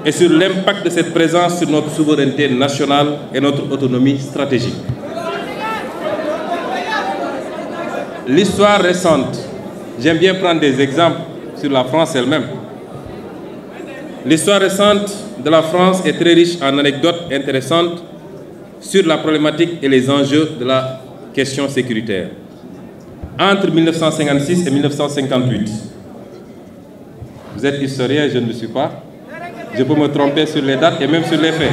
S1: et sur l'impact de cette présence sur notre souveraineté nationale et notre autonomie stratégique. L'histoire récente, j'aime bien prendre des exemples sur la France elle-même. L'histoire récente de la France est très riche en anecdotes intéressantes sur la problématique et les enjeux de la question sécuritaire. Entre 1956 et 1958, vous êtes historien, je ne le suis pas, je peux me tromper sur les dates et même sur les faits.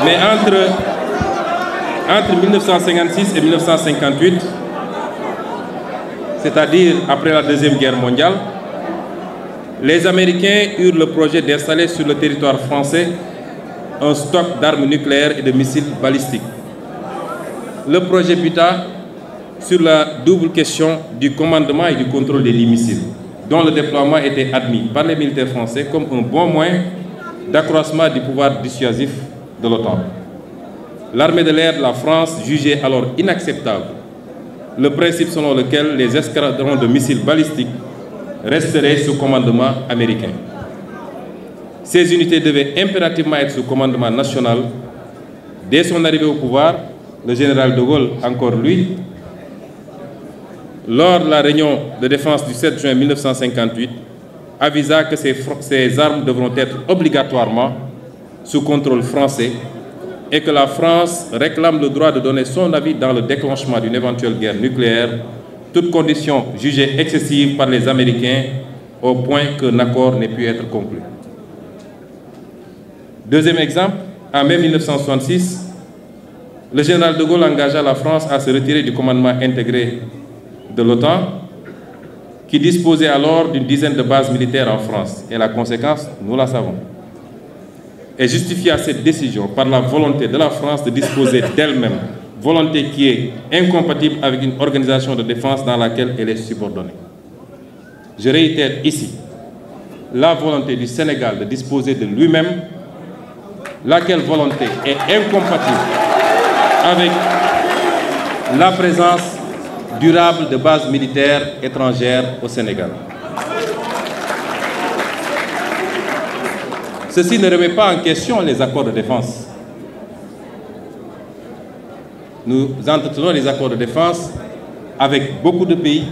S1: Mais entre 1956 et 1958, c'est-à-dire après la Deuxième Guerre mondiale, les Américains eurent le projet d'installer sur le territoire français un stock d'armes nucléaires et de missiles balistiques. Le projet buta sur la double question du commandement et du contrôle des missiles, dont le déploiement était admis par les militaires français comme un bon moyen d'accroissement du pouvoir dissuasif de l'OTAN. L'armée de l'air de la France jugeait alors inacceptable le principe selon lequel les escadrons de missiles balistiques resteraient sous commandement américain. Ces unités devaient impérativement être sous commandement national. Dès son arrivée au pouvoir, le général de Gaulle, encore lui, lors de la réunion de défense du 7 juin 1958, avisa que ces armes devront être obligatoirement sous contrôle français et que la France réclame le droit de donner son avis dans le déclenchement d'une éventuelle guerre nucléaire, toute condition jugée excessive par les Américains au point qu'un accord n'ait pu être conclu. Deuxième exemple, en mai 1966, le général de Gaulle engagea la France à se retirer du commandement intégré de l'OTAN, qui disposait alors d'une dizaine de bases militaires en France. Et la conséquence, nous la savons. Et justifia cette décision par la volonté de la France de disposer d'elle-même, volonté qui est incompatible avec une organisation de défense dans laquelle elle est subordonnée. Je réitère ici la volonté du Sénégal de disposer de lui-même, laquelle volonté est incompatible avec la présence durable de bases militaires étrangères au Sénégal. Ceci ne remet pas en question les accords de défense. Nous entretenons les accords de défense avec beaucoup de pays,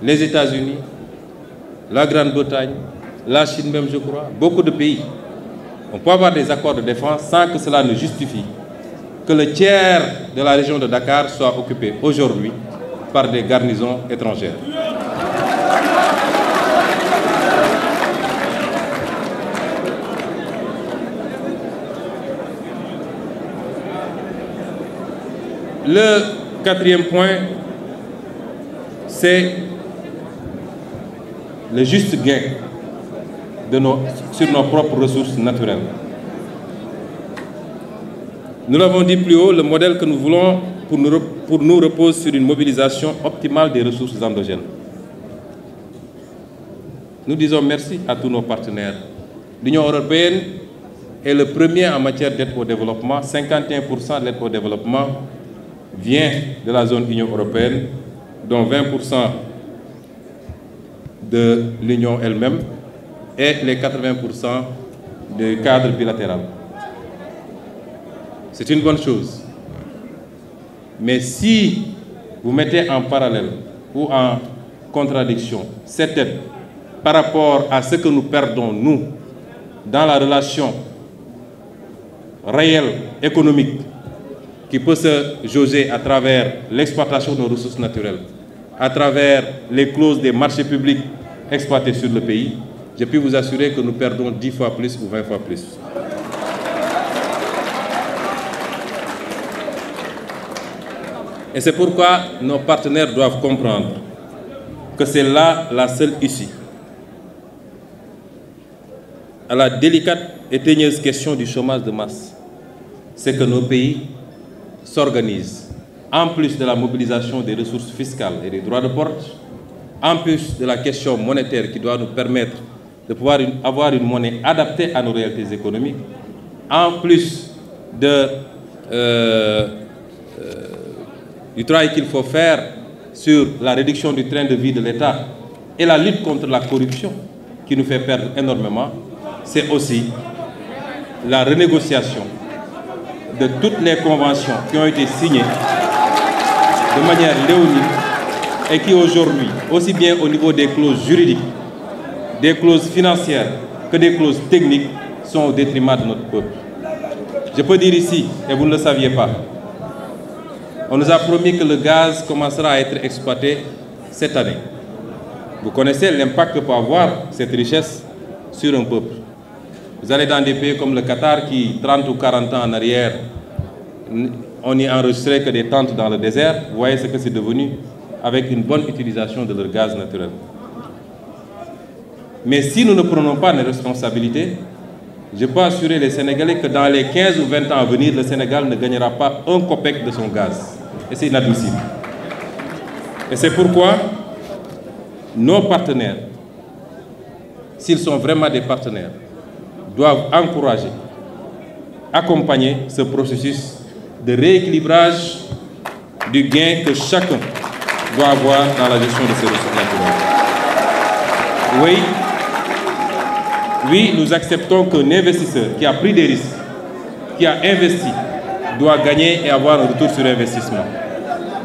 S1: les États-Unis, la Grande-Bretagne, la Chine même, je crois, beaucoup de pays. On peut avoir des accords de défense sans que cela ne justifie que le tiers de la région de Dakar soit occupé aujourd'hui par des garnisons étrangères. Le quatrième point, c'est le juste gain sur nos propres ressources naturelles. Nous l'avons dit plus haut, le modèle que nous voulons pour nous repose sur une mobilisation optimale des ressources endogènes. Nous disons merci à tous nos partenaires. L'Union européenne est le premier en matière d'aide au développement. 51% de l'aide au développement vient de la zone Union européenne, dont 20% de l'Union elle-même et les 80% du cadre bilatéral. C'est une bonne chose. Mais si vous mettez en parallèle ou en contradiction cette aide par rapport à ce que nous perdons, nous, dans la relation réelle, économique, qui peut se jauger à travers l'exploitation de nos ressources naturelles, à travers les clauses des marchés publics exploités sur le pays, je peux vous assurer que nous perdons 10 fois plus ou 20 fois plus. Et c'est pourquoi nos partenaires doivent comprendre que c'est là la seule issue à la délicate et teigneuse question du chômage de masse. C'est que nos pays s'organisent, en plus de la mobilisation des ressources fiscales et des droits de porte, en plus de la question monétaire qui doit nous permettre de pouvoir avoir une monnaie adaptée à nos réalités économiques, en plus du travail qu'il faut faire sur la réduction du train de vie de l'État et la lutte contre la corruption qui nous fait perdre énormément, c'est aussi la renégociation de toutes les conventions qui ont été signées de manière léonine et qui aujourd'hui, aussi bien au niveau des clauses juridiques, des clauses financières que des clauses techniques, sont au détriment de notre peuple. Je peux dire ici, et vous ne le saviez pas, on nous a promis que le gaz commencera à être exploité cette année. Vous connaissez l'impact que peut avoir cette richesse sur un peuple. Vous allez dans des pays comme le Qatar qui, 30 ou 40 ans en arrière, on n'y enregistrait que des tentes dans le désert. Vous voyez ce que c'est devenu avec une bonne utilisation de leur gaz naturel. Mais si nous ne prenons pas nos responsabilités, je peux assurer les Sénégalais que dans les 15 ou 20 ans à venir, le Sénégal ne gagnera pas un copec de son gaz. Et c'est inadmissible. Et c'est pourquoi nos partenaires, s'ils sont vraiment des partenaires, doivent encourager, accompagner ce processus de rééquilibrage du gain que chacun doit avoir dans la gestion de ses ressources naturelles. Oui, nous acceptons qu'un investisseur qui a pris des risques, qui a investi, doit gagner et avoir un retour sur investissement.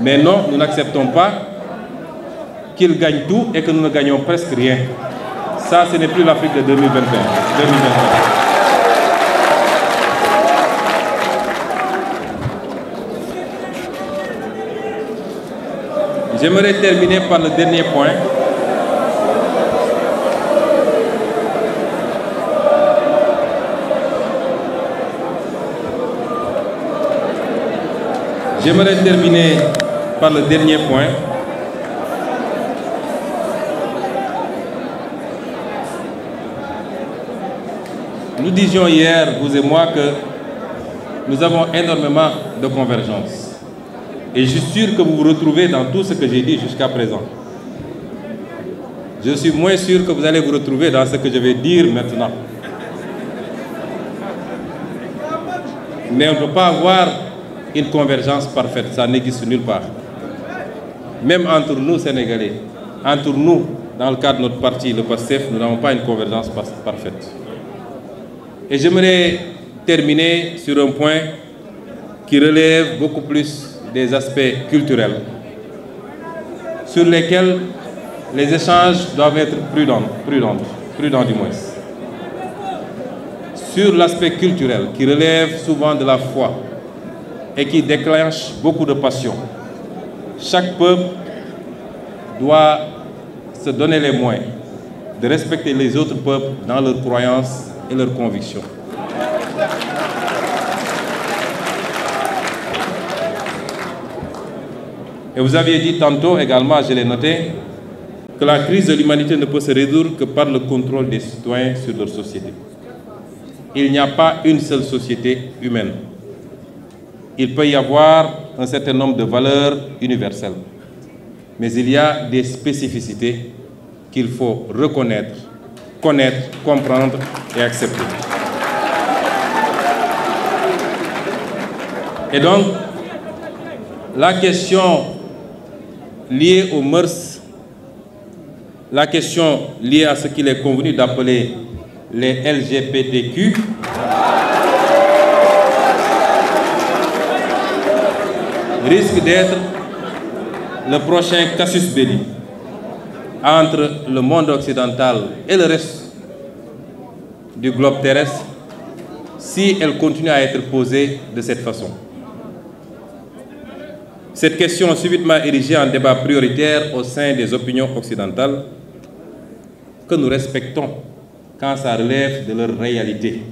S1: Mais non, nous n'acceptons pas qu'il gagne tout et que nous ne gagnons presque rien. Ça, ce n'est plus l'Afrique de 2021. J'aimerais terminer par le dernier point. J'aimerais terminer par le dernier point. Nous disions hier, vous et moi, que nous avons énormément de convergences. Et je suis sûr que vous vous retrouvez dans tout ce que j'ai dit jusqu'à présent. Je suis moins sûr que vous allez vous retrouver dans ce que je vais dire maintenant. Mais on ne peut pas avoir une convergence parfaite, ça n'existe nulle part. Même entre nous, Sénégalais, entre nous, dans le cadre de notre parti, le PASTEF, nous n'avons pas une convergence parfaite. Et j'aimerais terminer sur un point qui relève beaucoup plus des aspects culturels, sur lesquels les échanges doivent être prudents du moins. Sur l'aspect culturel, qui relève souvent de la foi et qui déclenche beaucoup de passion, chaque peuple doit se donner les moyens de respecter les autres peuples dans leurs croyances et leurs convictions. Et vous aviez dit tantôt également, je l'ai noté, que la crise de l'humanité ne peut se résoudre que par le contrôle des citoyens sur leur société. Il n'y a pas une seule société humaine. Il peut y avoir un certain nombre de valeurs universelles. Mais il y a des spécificités qu'il faut reconnaître, connaître, comprendre et accepter. Et donc, la question liée aux mœurs, la question liée à ce qu'il est convenu d'appeler les LGBTQ, risque d'être le prochain casus belli entre le monde occidental et le reste du globe terrestre si elle continue à être posée de cette façon. Cette question subitement érigée en débat prioritaire au sein des opinions occidentales que nous respectons quand ça relève de leur réalité.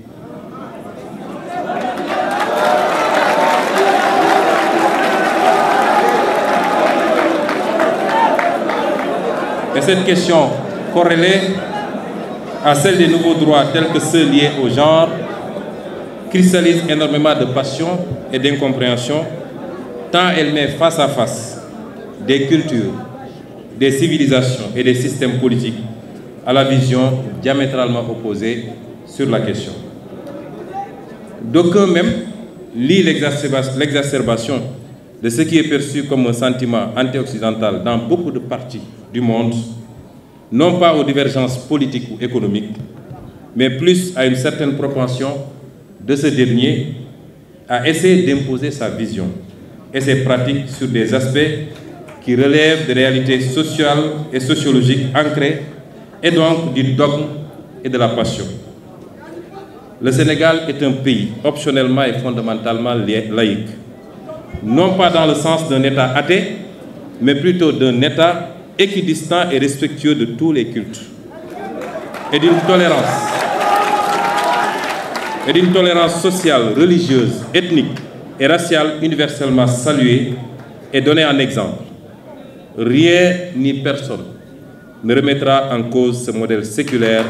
S1: Et cette question corrélée à celle des nouveaux droits tels que ceux liés au genre cristallise énormément de passion et d'incompréhension tant elle met face à face des cultures, des civilisations et des systèmes politiques à la vision diamétralement opposée sur la question. D'aucuns même lient l'exacerbation de ce qui est perçu comme un sentiment anti-occidental dans beaucoup de parties du monde, non pas aux divergences politiques ou économiques, mais plus à une certaine propension de ce dernier à essayer d'imposer sa vision et ses pratiques sur des aspects qui relève de réalités sociales et sociologiques ancrées et donc du dogme et de la passion. Le Sénégal est un pays optionnellement et fondamentalement laïque, non pas dans le sens d'un État athée, mais plutôt d'un État équidistant et respectueux de tous les cultes, et d'une tolérance sociale, religieuse, ethnique et raciale universellement saluée et donnée en exemple. Rien ni personne ne remettra en cause ce modèle séculaire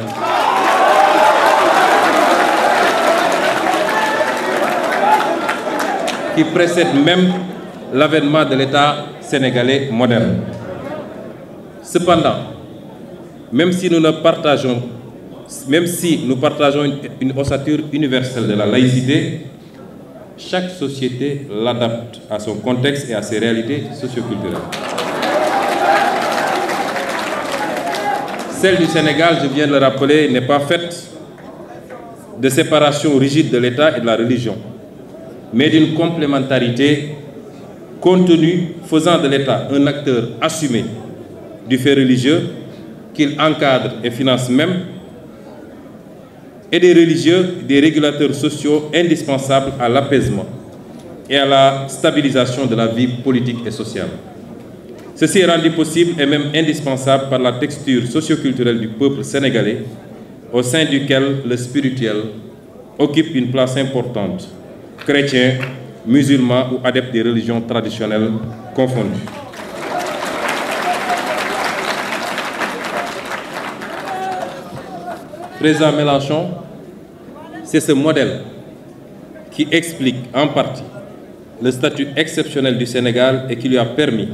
S1: qui précède même l'avènement de l'État sénégalais moderne. Cependant, même si nous partageons une ossature universelle de la laïcité, chaque société l'adapte à son contexte et à ses réalités socioculturelles. Celle du Sénégal, je viens de le rappeler, n'est pas faite de séparation rigide de l'État et de la religion, mais d'une complémentarité contenue faisant de l'État un acteur assumé du fait religieux qu'il encadre et finance même, et des religieux, des régulateurs sociaux indispensables à l'apaisement et à la stabilisation de la vie politique et sociale. Ceci est rendu possible et même indispensable par la texture socioculturelle du peuple sénégalais, au sein duquel le spirituel occupe une place importante, chrétiens, musulmans ou adeptes des religions traditionnelles confondues. Président Mélenchon, c'est ce modèle qui explique en partie le statut exceptionnel du Sénégal et qui lui a permis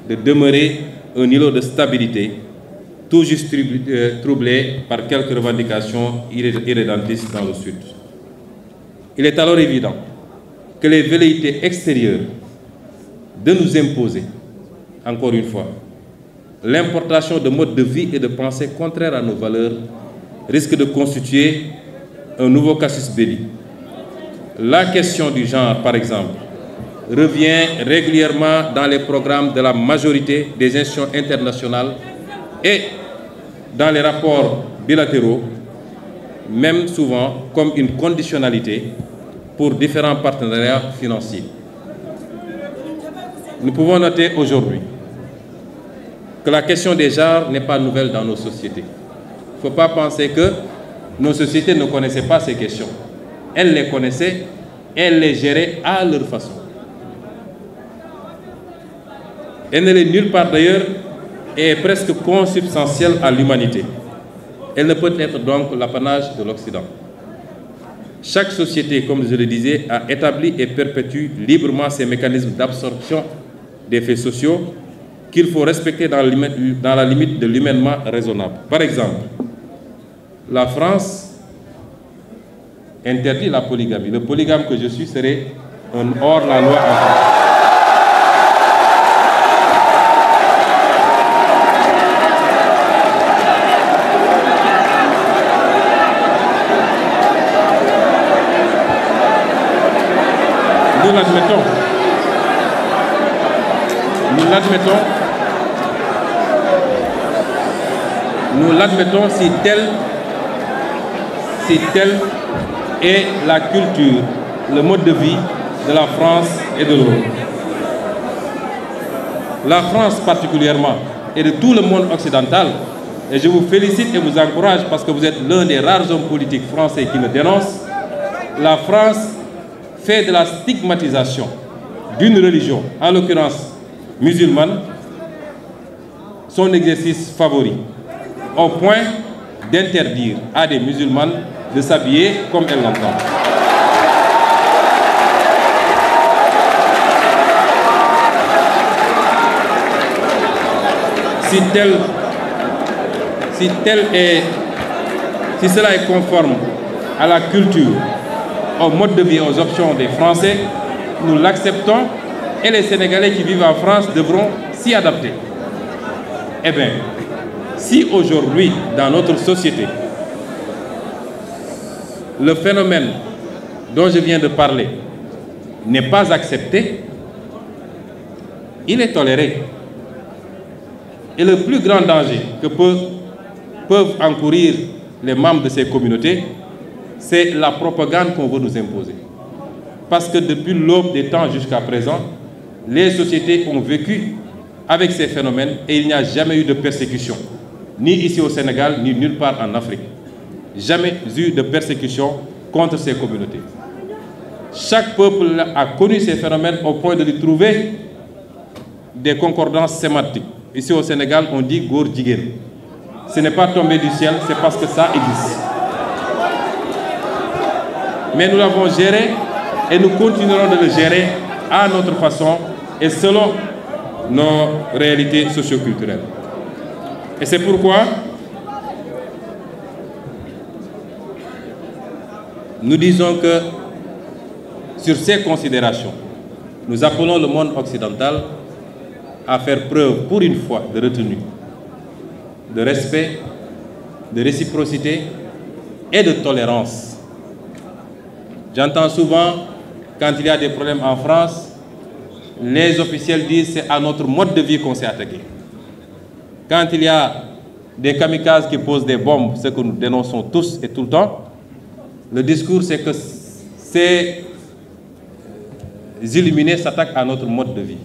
S1: de demeurer un îlot de stabilité, tout juste troublé par quelques revendications irrédentistes dans le Sud. Il est alors évident que les velléités extérieures de nous imposer, encore une fois, l'importation de modes de vie et de pensée contraires à nos valeurs risque de constituer un nouveau casus belli. La question du genre, par exemple, revient régulièrement dans les programmes de la majorité des institutions internationales et dans les rapports bilatéraux, même souvent comme une conditionnalité pour différents partenariats financiers. Nous pouvons noter aujourd'hui que la question des genres n'est pas nouvelle dans nos sociétés. Il ne faut pas penser que nos sociétés ne connaissaient pas ces questions. Elles les connaissaient, elles les géraient à leur façon. Elle ne l'est nulle part d'ailleurs et est presque consubstantielle à l'humanité. Elle ne peut être donc l'apanage de l'Occident. Chaque société, comme je le disais, a établi et perpétue librement ses mécanismes d'absorption des faits sociaux qu'il faut respecter dans la limite de l'humainement raisonnable. Par exemple, la France interdit la polygamie. Le polygame que je suis serait un hors-la-loi en France. Nous l'admettons si telle est la culture, le mode de vie de la France et de l'Europe. La France particulièrement, et de tout le monde occidental, et je vous félicite et vous encourage parce que vous êtes l'un des rares hommes politiques français qui le dénoncent, la France fait de la stigmatisation d'une religion, en l'occurrence musulmane, son exercice favori, au point d'interdire à des musulmanes de s'habiller comme elles l'entendent. Si cela est conforme à la culture, au mode de vie, aux options des Français, nous l'acceptons et les Sénégalais qui vivent en France devront s'y adapter. Eh bien, si aujourd'hui, dans notre société, le phénomène dont je viens de parler n'est pas accepté, il est toléré. Et le plus grand danger que peuvent encourir les membres de ces communautés, c'est la propagande qu'on veut nous imposer. Parce que depuis l'aube des temps jusqu'à présent, les sociétés ont vécu avec ces phénomènes et il n'y a jamais eu de persécution, ni ici au Sénégal, ni nulle part en Afrique. Jamais eu de persécution contre ces communautés. Chaque peuple a connu ces phénomènes au point de lui trouver des concordances sémantiques. Ici au Sénégal, on dit Góor Jigéen. Ce n'est pas tombé du ciel, c'est parce que ça existe. Mais nous l'avons géré et nous continuerons de le gérer à notre façon et selon nos réalités socioculturelles. Et c'est pourquoi nous disons que sur ces considérations, nous appelons le monde occidental à faire preuve pour une fois de retenue, de respect, de réciprocité et de tolérance. J'entends souvent, quand il y a des problèmes en France, les officiels disent c'est à notre mode de vie qu'on s'est attaqué. Quand il y a des kamikazes qui posent des bombes, ce que nous dénonçons tous et tout le temps, le discours c'est que ces illuminés s'attaquent à notre mode de vie.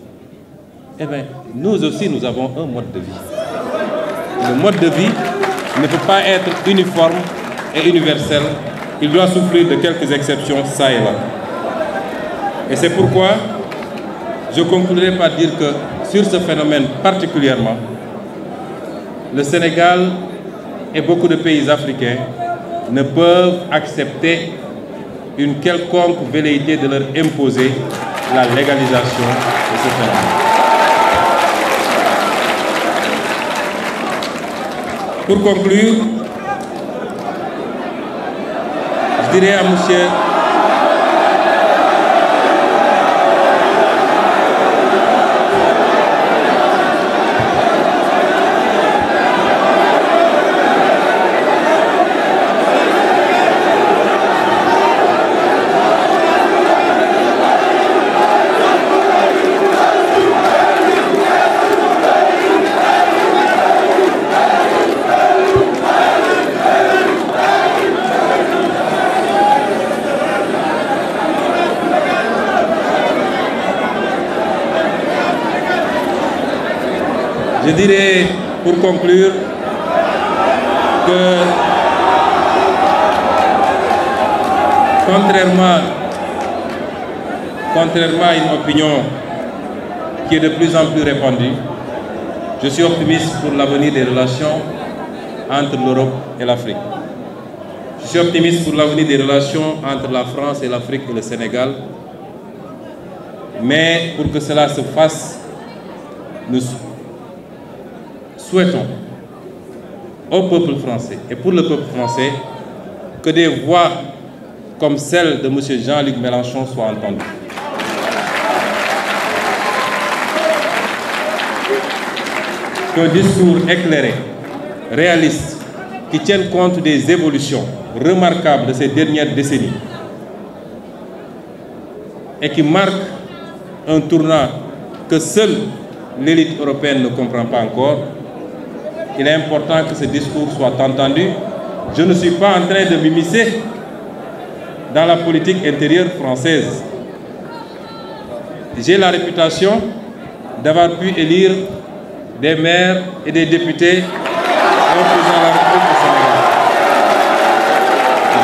S1: Eh bien, nous aussi, nous avons un mode de vie. Le mode de vie ne peut pas être uniforme et universel. Il doit souffrir de quelques exceptions, ça et là. Et c'est pourquoi je conclurai par dire que sur ce phénomène particulièrement, le Sénégal et beaucoup de pays africains ne peuvent accepter une quelconque velléité de leur imposer la légalisation de ce phénomène. Pour conclure, je dirais à monsieur je dirais, pour conclure, que contrairement à une opinion qui est de plus en plus répandue, je suis optimiste pour l'avenir des relations entre l'Europe et l'Afrique. Je suis optimiste pour l'avenir des relations entre la France et l'Afrique et le Sénégal. Mais pour que cela se fasse, nous souhaitons au peuple français et pour le peuple français que des voix comme celle de M. Jean-Luc Mélenchon soient entendues. Qu'un discours éclairé, réaliste, qui tienne compte des évolutions remarquables de ces dernières décennies et qui marque un tournant que seule l'élite européenne ne comprend pas encore. Il est important que ce discours soit entendu. Je ne suis pas en train de m'immiscer dans la politique intérieure française. J'ai la réputation d'avoir pu élire des maires et des députés et un président de la République au Sénégal.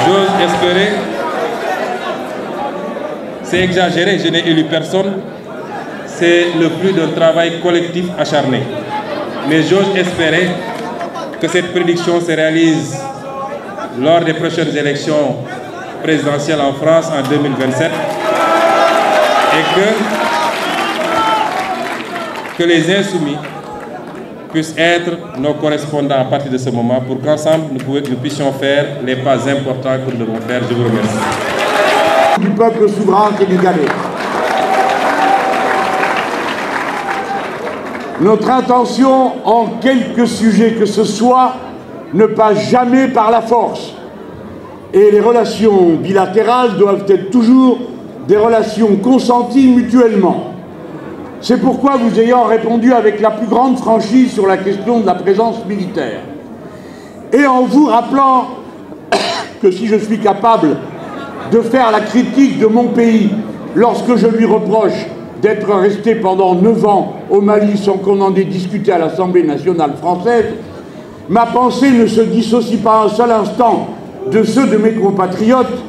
S1: J'ose espérer, c'est exagéré, je n'ai élu personne, c'est le fruit d'un travail collectif acharné. Mais j'ose espérer que cette prédiction se réalise lors des prochaines élections présidentielles en France en 2027 et que les insoumis puissent être nos correspondants à partir de ce moment pour qu'ensemble nous puissions faire les pas importants que nous devons faire. Je vous remercie.
S2: Du peuple souverain sénégalais. Notre intention, en quelque sujet que ce soit, ne passe jamais par la force. Et les relations bilatérales doivent être toujours des relations consenties mutuellement. C'est pourquoi vous ayant répondu avec la plus grande franchise sur la question de la présence militaire, et en vous rappelant que si je suis capable de faire la critique de mon pays lorsque je lui reproche d'être resté pendant 9 ans au Mali sans qu'on en ait discuté à l'Assemblée nationale française, ma pensée ne se dissocie pas un seul instant de ceux de mes compatriotes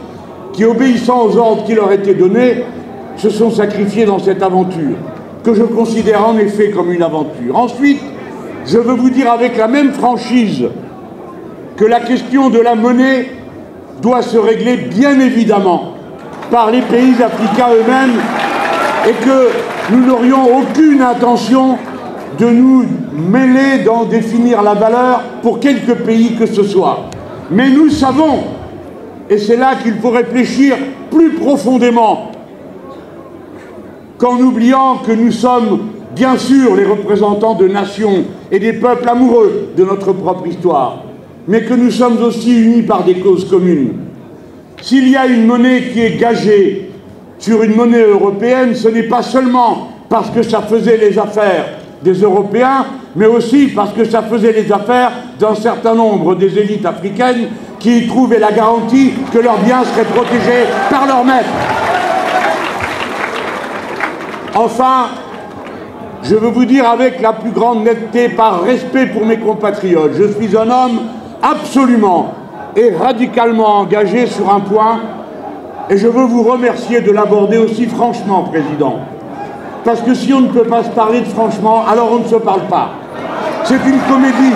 S2: qui, obéissant aux ordres qui leur étaient donnés, se sont sacrifiés dans cette aventure, que je considère en effet comme une aventure. Ensuite, je veux vous dire avec la même franchise que la question de la monnaie doit se régler bien évidemment par les pays africains eux-mêmes et que nous n'aurions aucune intention de nous mêler dans définir la valeur pour quelque pays que ce soit. Mais nous savons, et c'est là qu'il faut réfléchir plus profondément, qu'en oubliant que nous sommes bien sûr les représentants de nations et des peuples amoureux de notre propre histoire, mais que nous sommes aussi unis par des causes communes. S'il y a une monnaie qui est gagée sur une monnaie européenne, ce n'est pas seulement parce que ça faisait les affaires des Européens, mais aussi parce que ça faisait les affaires d'un certain nombre des élites africaines qui y trouvaient la garantie que leurs biens seraient protégés par leur maître. Enfin, je veux vous dire avec la plus grande netteté, par respect pour mes compatriotes, je suis un homme absolument et radicalement engagé sur un point, et je veux vous remercier de l'aborder aussi franchement, Président. Parce que si on ne peut pas se parler de franchement, alors on ne se parle pas. C'est une comédie.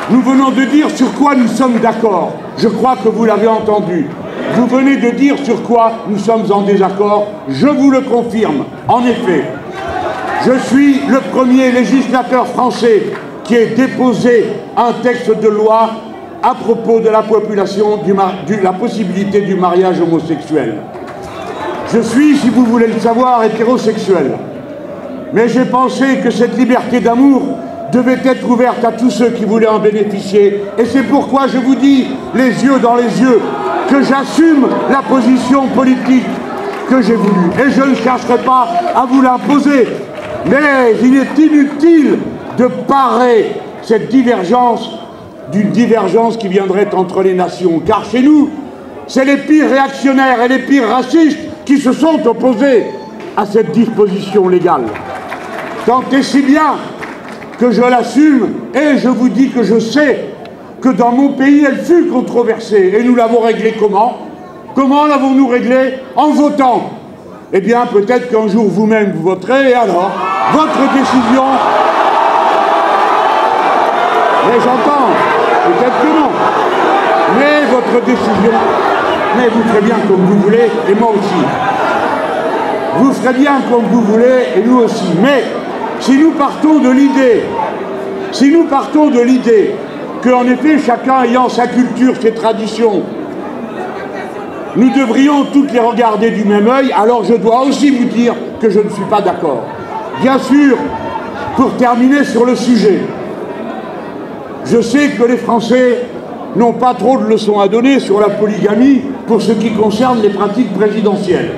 S2: Nous venons de dire sur quoi nous sommes d'accord. Je crois que vous l'avez entendu. Vous venez de dire sur quoi nous sommes en désaccord. Je vous le confirme. En effet, je suis le premier législateur français qui ait déposé un texte de loi à propos de la population, la possibilité du mariage homosexuel. Je suis, si vous voulez le savoir, hétérosexuel. Mais j'ai pensé que cette liberté d'amour devait être ouverte à tous ceux qui voulaient en bénéficier. Et c'est pourquoi je vous dis, les yeux dans les yeux, que j'assume la position politique que j'ai voulu. Et je ne chercherai pas à vous l'imposer. Mais il est inutile de parer cette divergence d'une divergence qui viendrait entre les nations. Car chez nous, c'est les pires réactionnaires et les pires racistes qui se sont opposés à cette disposition légale. Tant et si bien que je l'assume et je vous dis que je sais que dans mon pays, elle fut controversée. Et nous l'avons réglée comment? Comment l'avons-nous réglée? En votant. Eh bien, peut-être qu'un jour vous-même vous voterez, et alors, votre décision... Mais j'entends, peut-être que non. Mais votre décision... Mais vous ferez bien comme vous voulez, et moi aussi. Vous ferez bien comme vous voulez, et nous aussi. Mais si nous partons de l'idée, qu'en effet, chacun ayant sa culture, ses traditions, nous devrions toutes les regarder du même œil, alors je dois aussi vous dire que je ne suis pas d'accord. Bien sûr, pour terminer sur le sujet, je sais que les Français n'ont pas trop de leçons à donner sur la polygamie pour ce qui concerne les pratiques présidentielles.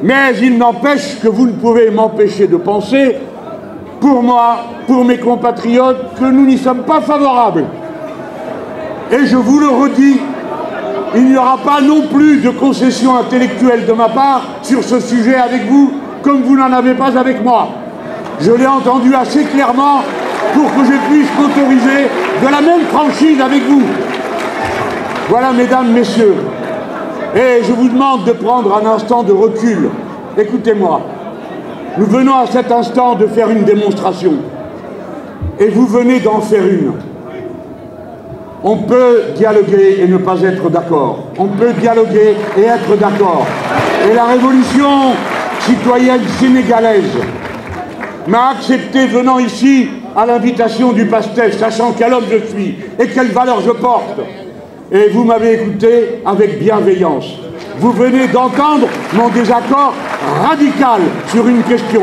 S2: Mais il n'empêche que vous ne pouvez m'empêcher de penser, pour moi, pour mes compatriotes, que nous n'y sommes pas favorables. Et je vous le redis, il n'y aura pas non plus de concession intellectuelle de ma part sur ce sujet avec vous, comme vous n'en avez pas avec moi. Je l'ai entendu assez clairement pour que je puisse m'autoriser de la même franchise avec vous. Voilà, mesdames, messieurs. Et je vous demande de prendre un instant de recul. Écoutez-moi. Nous venons à cet instant de faire une démonstration. Et vous venez d'en faire une. On peut dialoguer et ne pas être d'accord. On peut dialoguer et être d'accord. Et la révolution citoyenne sénégalaise m'a accepté venant ici à l'invitation du PASTEF, sachant quel homme je suis et quelles valeurs je porte. Et vous m'avez écouté avec bienveillance. Vous venez d'entendre mon désaccord radical sur une question.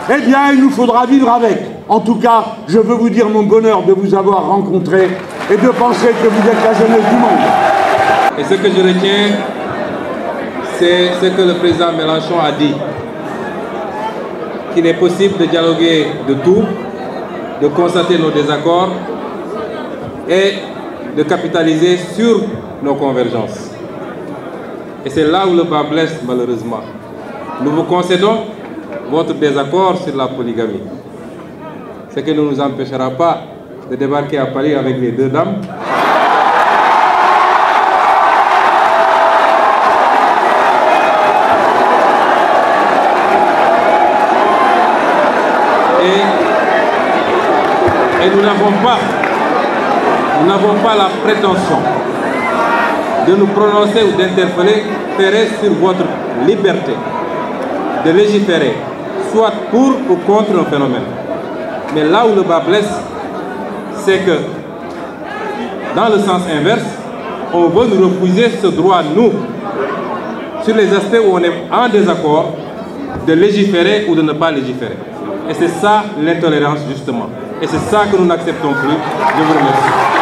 S2: Eh bien, il nous faudra vivre avec. En tout cas, je veux vous dire mon bonheur de vous avoir rencontré et de penser que vous êtes la jeunesse du monde.
S1: Et ce que je retiens, c'est ce que le président Mélenchon a dit, qu'il est possible de dialoguer de tout, de constater nos désaccords et de capitaliser sur nos convergences. Et c'est là où le bas blesse malheureusement. Nous vous concédons votre désaccord sur la polygamie. Ce qui ne nous empêchera pas de débarquer à Paris avec les deux dames. Et nous n'avons pas la prétention de nous prononcer ou d'interférer sur votre liberté de légiférer, soit pour ou contre un phénomène. Mais là où le bas blesse, c'est que, dans le sens inverse, on veut nous refuser ce droit, nous, sur les aspects où on est en désaccord, de légiférer ou de ne pas légiférer. Et c'est ça l'intolérance, justement. Et c'est ça que nous n'acceptons plus. Je vous remercie.